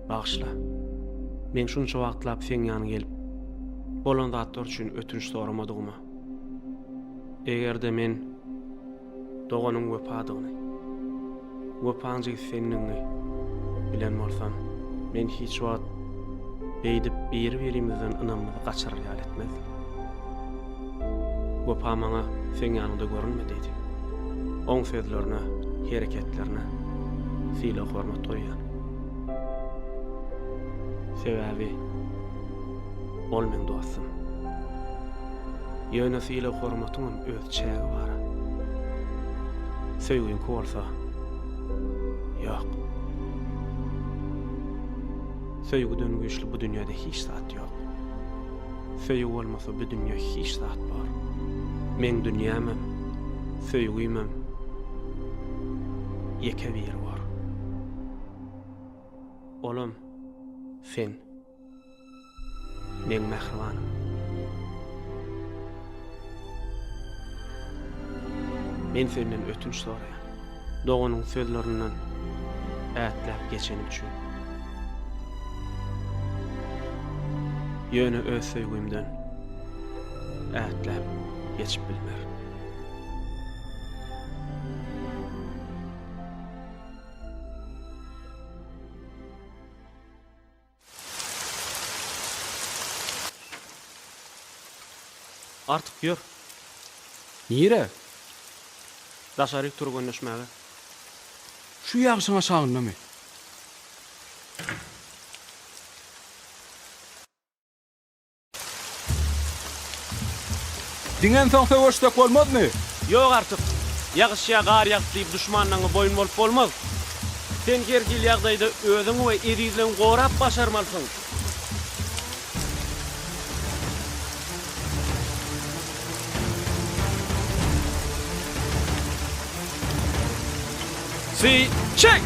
Bağışla. Men şunça wagtlap sen ýanyna gelip bolan zatlar üçin ötünç soramadygyma. Egerde men doganyň wepadygyny, wepanjy senniňi bilen bolsam, men hiç wagt beýdip bir-birimizden ynamyzy gaçyrýar etmez. Wepa maňa sen ýanynda görünmediydi. Oň sözlerine, hereketlerine sila hormat goýýan. Sebäbi ol men dostum. Ýöne sila hormatyň öz çägi bar. Söýgün bolsa, ýok. Söýgüden güýçli bu dünýäde hiç zat ýok. Söýgü bolmasa bu dünýä hiç zat bar. Men dünýämem, söýgüýmem. Ýeke bir bar. Oğlum, fen. Men mehribanım. Men senden ötünç soraýan. Doğunyň sözlerinden ätläp geçenim üçin. Ýöne öz söýgümden ätläp geçip bilmer. Artık ýör. Nire? Daşary turgunlaşmagy. Şu ýagşyňa şaňynamy. Diňen soň söwüşdek bolmazmy? Ýok artık. Ýagşya gar ýagtyp düşmanlaryňa boyun bolup bolmaz. Sen gergil ýagdaýda özüň we erizleň gorap başarmalysyň. Si, check!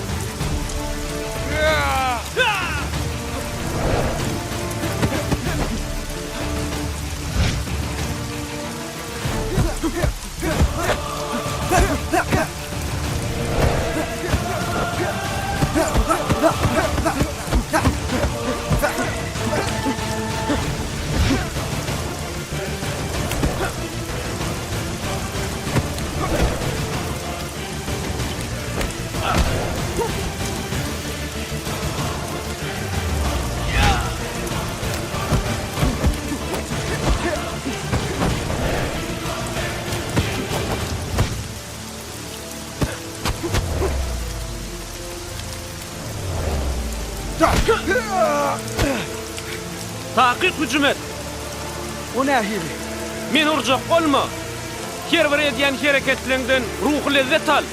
Taqiq hücum et. O nähili? Men urjak bolma. Her bir edýän hereketleriňden ruhy lezzet al.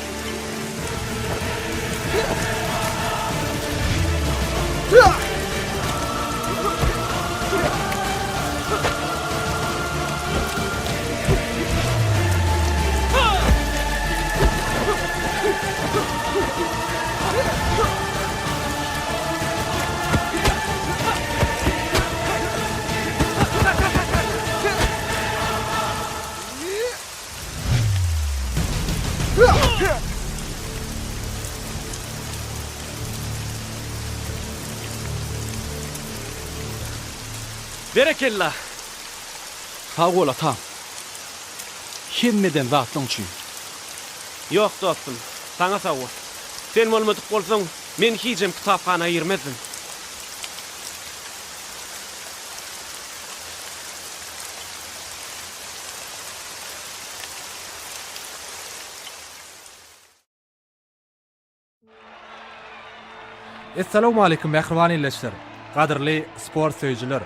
Berekellah. Sağ ol atam. Hemmeden zatlyň üçin. Yok dostum, sana sağ ol. Sen bolmadyk bolsaň, men hiçem kitapxana girmezdim. Assalamu alaykum mehriban illeşler. Gadirli sport söýüjiler.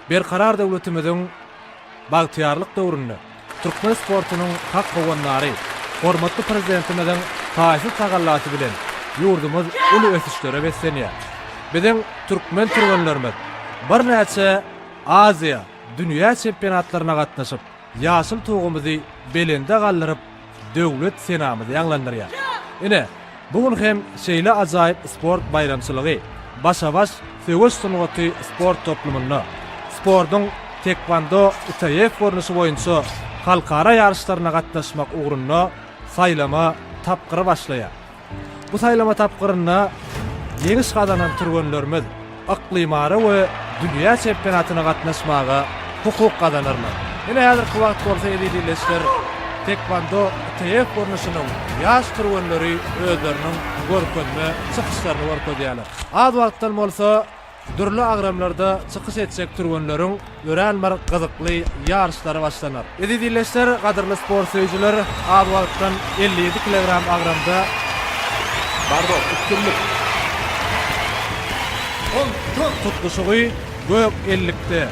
Bir karar döwletimiziň bagtyarlyk döwründe Türkmen sportunyň hak gowanlary, hormatly prezidentimiziň taýsy tagallaty bilen ýurdumyz uly ösüşlere beslenýär. Biziň türkmen türgenlerimiz bir näçe Aziya, dünýä çempionatlaryna gatnaşyp, ýaşyl tugumuzy belinde gallyryp, döwlet senamyzy ýanglandyrýar. Ine bugun hem şeýle ajaýyp sport bayramçylygy, başa-baş söwüş sunugaty sport toplumunda sportun tekvando ITF görnüşi boýunça halkara ýarışlaryna gatnaşmak ugrunda saýlama tapgyry başlaýar. Bu saýlama tapgyryna ýeňiş gazanan türgenlerimiz aklymary we dünýä çempionatyna gatnaşmaga hukuk kazanırlar. Ine häzirki wagt bolsa edilýär tekvando ITF görnüşiniň ýaş türgenleri özleriniň görkezme çykyşlaryny görkezýärler. Az wagtdan bolsa dürli agramlarda çykyş etjek türgenleriň görälmer gyzykly ýarışlary başlanar. Edilýär gadirli sport söýüjiler az wagtdan 57 kilogram agramda bardo üstünlük. Tutuşugy gök ellikde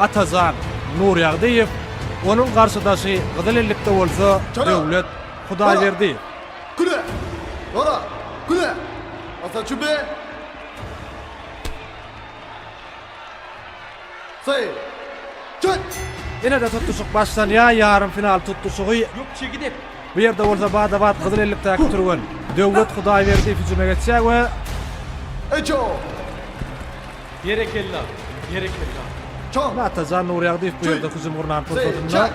Atazan Nurýagdyýew, onuň garşydaşy gyzyl ellikde bolsa döwlet Hudaýberdi. Güle! Ora! Güle! Asa çübe! Say! Çöt! Ine de tutuşuk başlanýar, yarım final tutuşugy. Yok çekidip. Bu ýerde bolsa bada-bad gyzyl ellikde türgen döwlet Hudaýberdi hüjüme geçýär we Echo! Berekella. Berekella. Çon. Atazan Nuri Agdiyev bu yerde hücum gurnan Say, tutduğunda çat.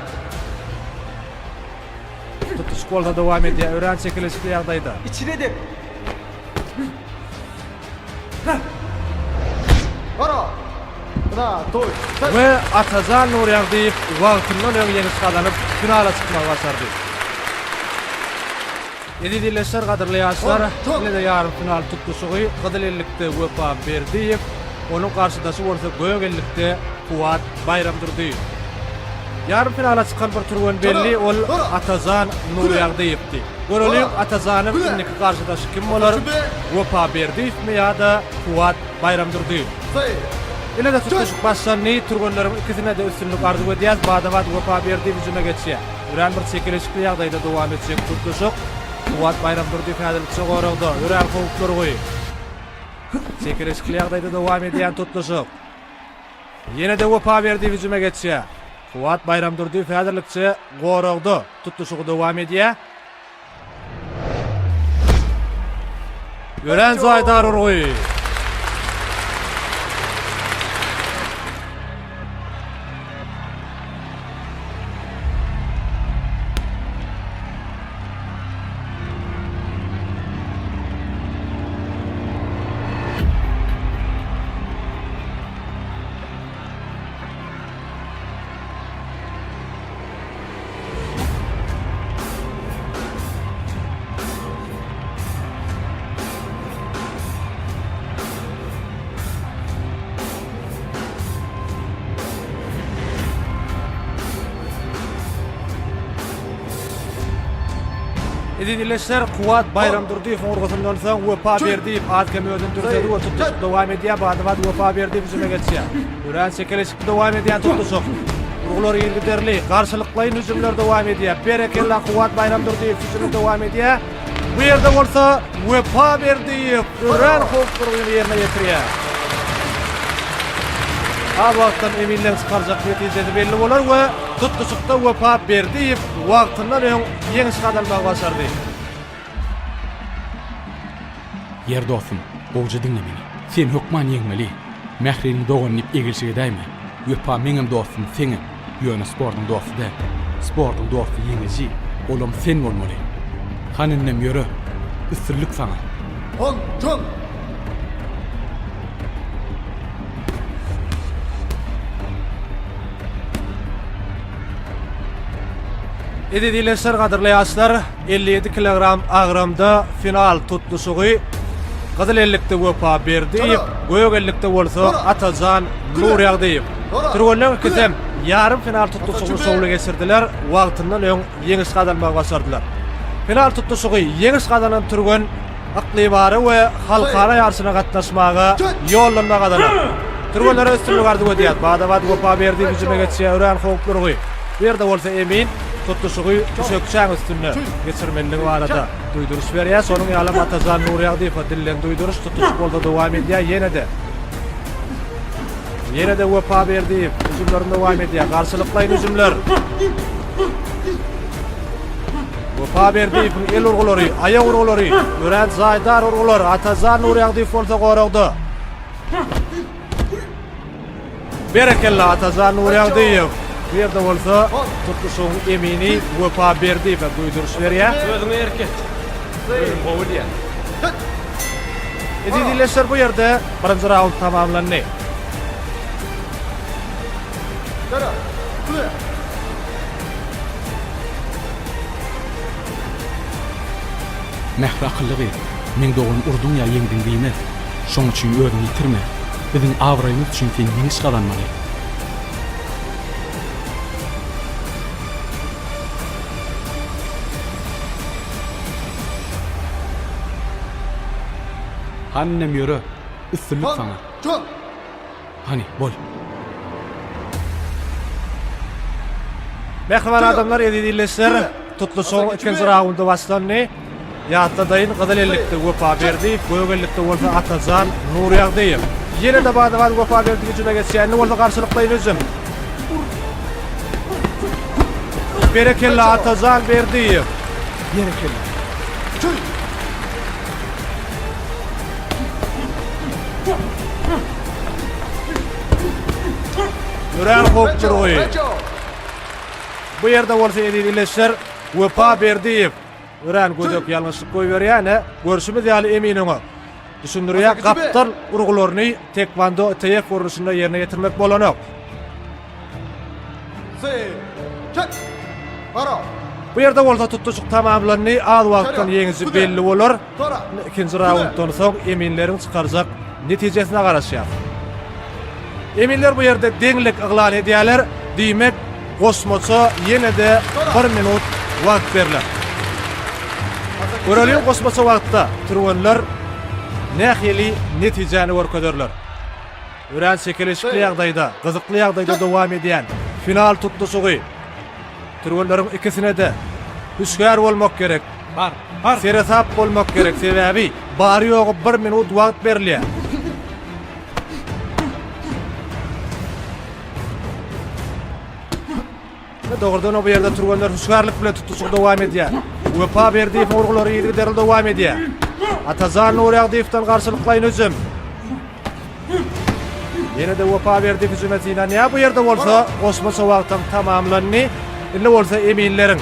tutuş golda devam ediyor. Ören çekilişli yerdaydı. İçine de. Ara. Buna toy. Say. Ve Atazan Nuri Agdiyev wagtyndan öň ýeňiş kazanyp finala çykmagy başardy. Edidilleşler gadyrly ýaşlar, ýene-de ýarym final tutuşugy Gyzyl ellikde Wepa Berdiýew, onuň garşydaşy bolsa Göýök ellikde Fuat Bayramdurdy. Yarım finala çıkan bir turgun belli, ol Atazan Nuri Agdiýewdi. Görelim Atazanyň indiki garşydaşy kim bolar? Wepa Berdiýew mi ýa-da Fuat Bayramdurdy? Say. Ine de tutuşuk başlanny turgunlaryň ikisine de üstünlük arzu edýär. Bada-bada Wepa Berdiýew hüjüme geçýär. Ören bir çekilişli ýagdaýda dowam etjek tutuşuk. Fuat Bayramdurdy häzirçe goragda. Ören howplar goý. Çekilişli ýagdaýda dowam edýän tutuşuk. Ýene de Wepa Berdiýew hüjüme geçýär. Fuat Bayramdurdy häzirlikçe goragda. Tutuşugy dowam edýär. Ören Zaydar goý. Edilişler Fuat Bayramdurdyň orgasyndan soň Wepa Berdiýew azgamy özüni türsedi we tutuşuk dowam edýär. Bada-bada Wepa Berdiýew hüjüme geçýär. Ören çekilişli dowam edýän tutuşuk. Urgular ýergiderli, garşylyklaýyn hüjümler dowam edýär. Berekella Fuat Bayramdurdyň hüjümi dowam edýär. Bu ýerde bolsa Wepa Berdiýew ören howplugyny ýerine ýetirýär. Awaqtan eminlen çykarjak netijesi belli bolar we tutuşukda Wepa Berdiýew wagtyndan öň ýeňiş kazanmagy başardy. Yer dostum, bolja dinle meni. Sen hukman ýeňmeli. Mähriniň doganyp egilşige däme. Wepa meňem dostum seňem. Ýöne sportyň dosty da. Sportyň dosty ýeňeji, olam sen bolmaly. Hanynnem ýöre. Üstünlük sana. Hon. Çon. Edilişler gadyrly ýaşlar 57 kilogram agramda final tutuşugy Gyzyl ellikde Wepa Berdiýew, Göýök ellikde bolsa Atazan Nuri Agdiýew. Turgunlar ikisem yarım final tutuşugyny sowla geçirdiler, wagtyndan öň ýeňiş kazanmagy başardylar. Final tutuşugy ýeňiş kazanan turgun akly bary we halkara ýarşyna gatnaşmaga ýollanmaga adalar. Turgunlara üstünlük arzu edýär. Bada-bada Wepa Berdiýew hüjüme geçýär, ören howplar goý. Bu ýerde bolsa emin tutuşugy sökçäň üstünde geçirmenligi barada duýduruş berýär. Sonuň ýaly Atazan Nuri Agdiýew dillen duýduruş tutuşuk bolda dowam edýär. Ýene de Wepa Berdiýew hüjümlerinde dowam edýär. Garşylyklaýyn hüjümler. Wepa Berdiýewiň el urgulary, aýak urgulary, Ören Zaydar urgulary, Atazan Nuri Agdiýew bolsa goragda. Berekella Atazan Nuri Agdiýew. Bu ýerde bolsa tutuşuň emini Wepa Berdiýew duýduruş berýär. Özüňe erket. Gowulýar. Edilişler bu ýerde birinji raund tamamlandy. Tara. Kule. Mähri akyllygy, men dogan urduň ýa ýeňdiň diýmez. Şoň üçin özüňi ýitirme. Biziň awraýymyz üçin sen ýeňiş kazanmaly. Hannem ýöre, üstünlük sana. Çon. Hani, bol. Mehman adamlar edilişler tutuşuň ikinji raundy başlandy. Ýatdaýyn Gyzyl ellikde Wepa Berdiýew, Göýök ellikde bolsa Atazan Nuri Agdiýew. Ýene de bada-bada Wepa Berdiýew hüjüme geçýär. Bolsa garşylyklaýyn hüjüm. Berekella Atazan Berdiýew. Berekella. Çöy. Ören hopturgy. Bu ýerde bolsa edilişler Wepa Berdiýew. Ören gözök ýalňyşlyk goýberýän, görüşimiz ýaly eminiňe. Düşündirýär gaptar urgularyny tekvando TF formasynda ýerine getirmek bolanok. Çek. Ara. Bu ýerde bolsa tutuşyk tamamlany az wagtdan ýeňizi belli bolar. Tora. İkinci raunddan soň eminlerin çykarjak netijesine garaşýar. Eminler bu ýerde deňlik yglan edýärler. Diýmek, Gosmoço ýene-de 1 minut wagt berler. Görelim Gosmoço wagtda turganlar nähili netijeni görkezerler. Ören çekilişli ýagdaýda, gyzykly ýagdaýda dowam edýän final tutuşugy. Turganlaryň ikisine de hüskär bolmak gerek. Bar. Seresap bolmak gerek sebäbi bary ýogy 1 minut wagt berilýär. Doğrudan o bu yerde turganlar hüskärlik bilen tutuşyk dowam edýär. Wepa Berdiýew urgulary ýerine deril dowam edýär. Atazan Nuragdiýewden garşylyklaýyn özüm. Ýene de Wepa Berdiýew hüjüm etýän ýa bu ýerde bolsa Gosmoço wagtyň tamamlanyny ille bolsa eminleriň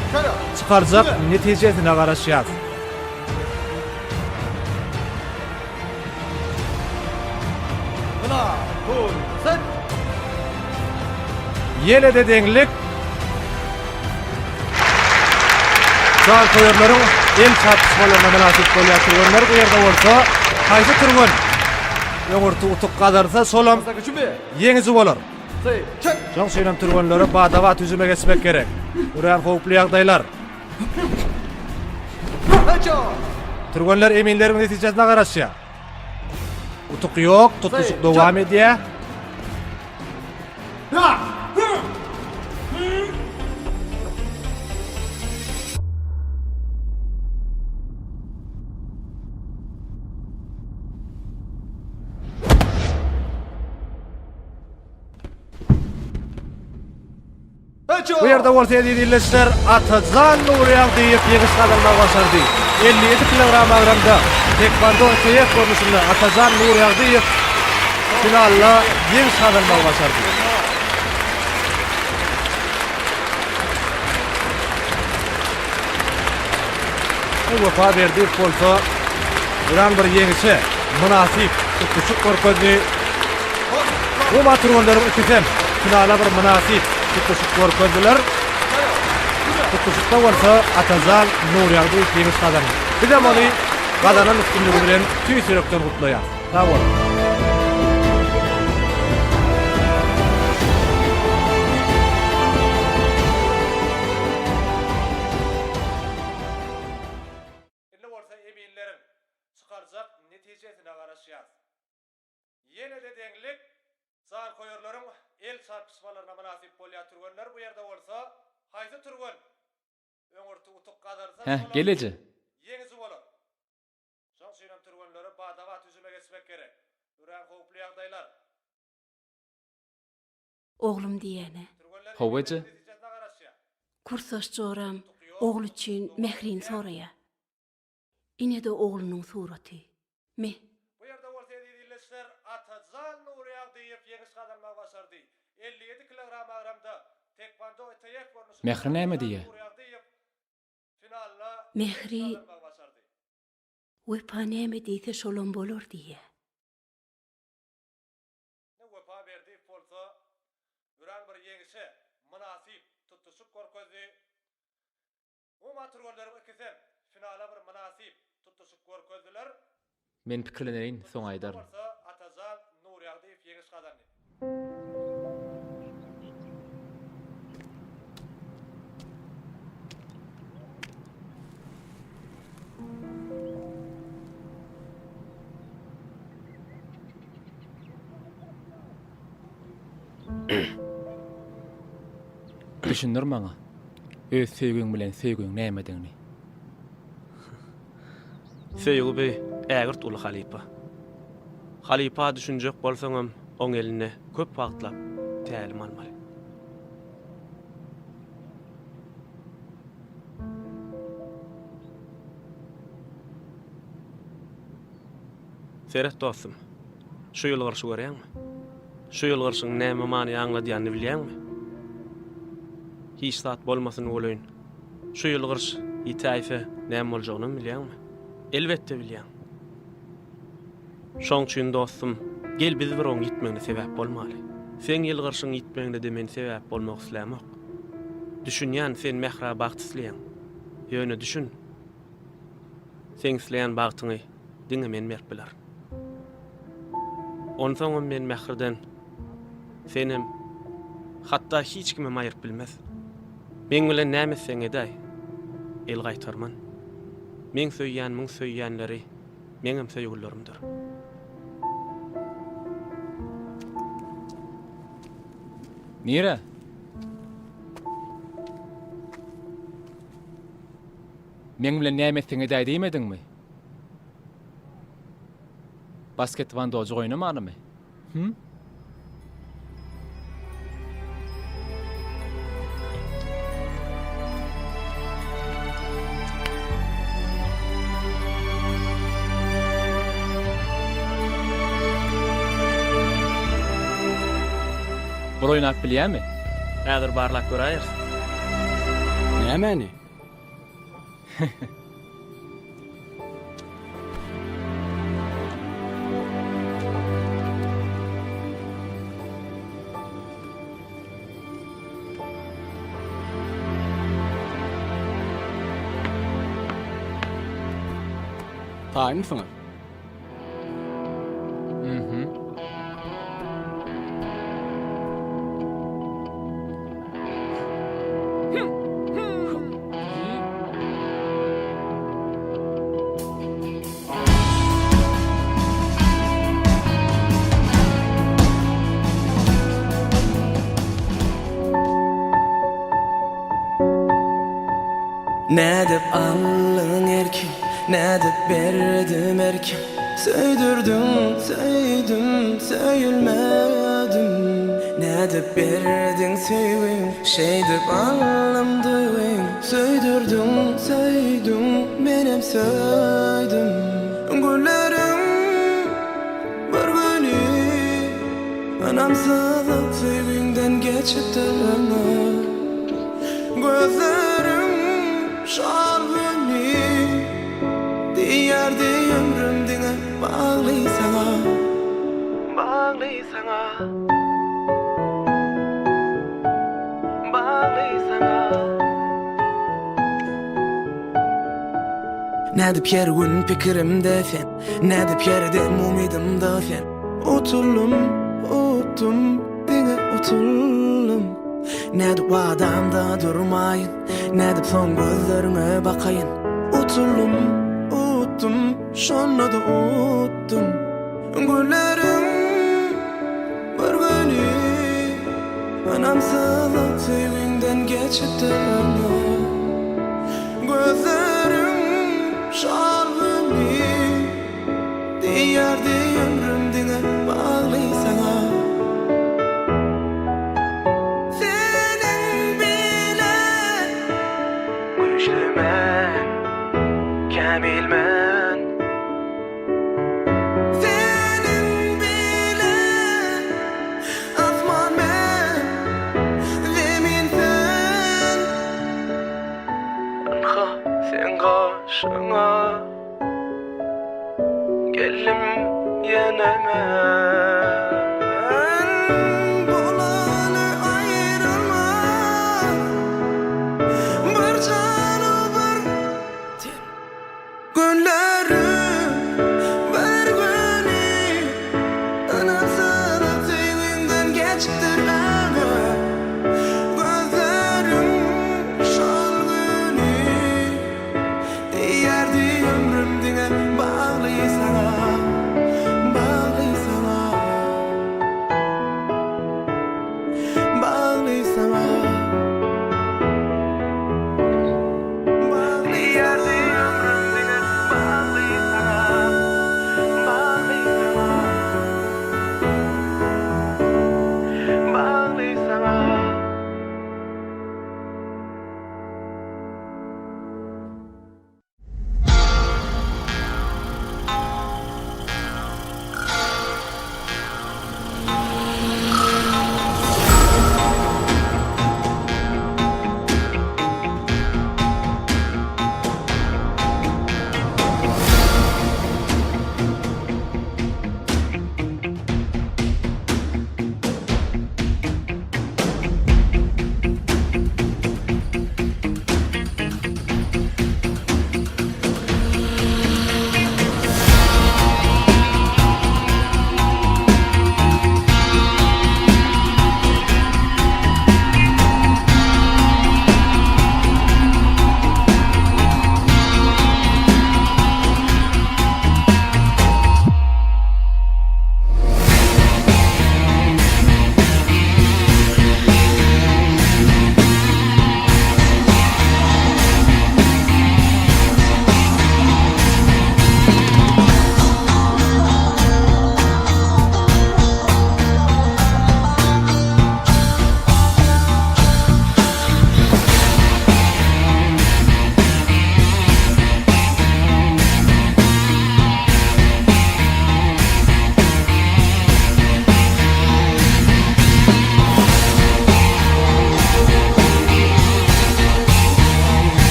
çykarjak netijesine garaşýar. Buna. Dur. Sen. Ýene de deňlik Sağ koyarların el çatışmalarına münasip bolýar turganlar bu ýerde bolsa, haýsy turgan ýogurty utup gadarsa solam ýeňizi bolar. Çek. Joň şeýlem turganlary badawa tüzüme geçmek gerek. Uran howply ýagdaýlar. Turganlar eminleriň netijesine garaşýar. Utuk ýok, tutuşyk dowam edýär. Bu ýerde bolsa edilişler Atazan Nuragdiýew ýeňiş gadalma başardy. 57 kilogram agramda tekvando TF formasynda Atazan Nuragdiýew finalda ýeňiş gadalma başardy. Wepa Berdiýew bolsa Iran bir ýeňişe münasip tutuşyk görkezdi. Bu maturgonlaryň ikisem finala bir münasip tutuşyk görkezdiler. Tutuşykda bolsa Atazan Nuragdiýew ýeňiş gadandy. Biz hem ony gadanan üstünlügi bilen tüýsürekden gutlaýar. Sag bol. Ýene de deňlik sağ koyarlaryň el çarpışmalarına münasip bolýar turganlar bu ýerde bolsa, haýsy turgan öňürti utup gadarsa Geleje. ýeňizi bolar. Şoň şeýlem turganlary badawa tüzüme geçmek gerek. Ören howply ýagdaýlar. Oglum diýene. Howeje. Kursaşçy oram ogl üçin mehrin soraýar. Ine de oglunyň suraty. Me. Bu ýerde bolsa edilişler Atazan Nuragdiýew ýeňiş gadalma başardy. 57 kilogram agramda tekvando TF formasynda Mehri näme diýe? Finalda Mehri Wepa näme diýse şolom bolar diýe. Wepa Berdiýew bolsa Iran bir ýeňişe münasip tutuşyk görkezdi. Bu maturgonlaryň ikisem finala bir münasip tutuşyk görkezdiler. Men pikirlenerin soň aýdar. Atazan Nuragdiýew ýeňiş gadandy. Düşündir maňa. Öz sevgiň bilen sevgiň nämedigini. Feýuly bey, ägirt uly halipa. Halipa düşünjek bolsaňam oň eline köp wagtlap tälim almaly. Seret dostum, şu ýyly garşy görýärmi? Şu ýylgyrşyň näme many anladýanyny bilýärmi? Hiç zat bolmasyny bolayyn. Şu ýylgyrş ýetäýfe näme boljagyny bilýärmi? Elbetde bilýär. Şoň üçin dostum, gel biz bir oň gitmegine sebäp bolmaly. Sen ýylgyrşyň gitmegine de men sebäp bolmak islämek. Düşünýän sen mähra bagtyslyň. Ýöne düşün. Sen isleýän bagtyňy diňe men berip biler. Onsoň men mährden senem hatta hiç kime maýyryp bilmez. Men bilen näme sen edäý? El gaýtarman. Men söýýän müň söýýänleri meňem söýgülerimdir. Nire? Men bilen näme sen edäý diýmediňmi? Basketbol doja oýnamanymy? Bir oýnap bilýärmi? Häzir barlap göräýär. Nämäni? Taýyn sana. Nädip allın erkim, nädip berdim erkim. Söýdürdüm, söýdüm, söýülmedim. Nädip berdin söýüň, şeýdip allym düýüň. Söýdürdüm, söýdüm, menem söýdüm. Güllerim bir günü anamsyzlyk söýgüňden geçipdirmi? Gözlerim şargını diýerdi ömrüm diňe bagly sana, bagly sana, bagly sana. Nädip ýergün pikirimde sen, nädip ýerdem umydymda sen. Otullum, ottum diňe otullum. Nädip wadamda durmaýyn, nädip soň gözlerine bakaýyn. Otullum, ottum, şonda da ottum. Güllerim bir günü anamsyzlyk söýgüňden geçipdirmi? Gözlerim şargını diýerdi ömrüm diňe bagly sana. Kamilmen senin bile asman men zemin sen anha sen karşıma gelim yenemen.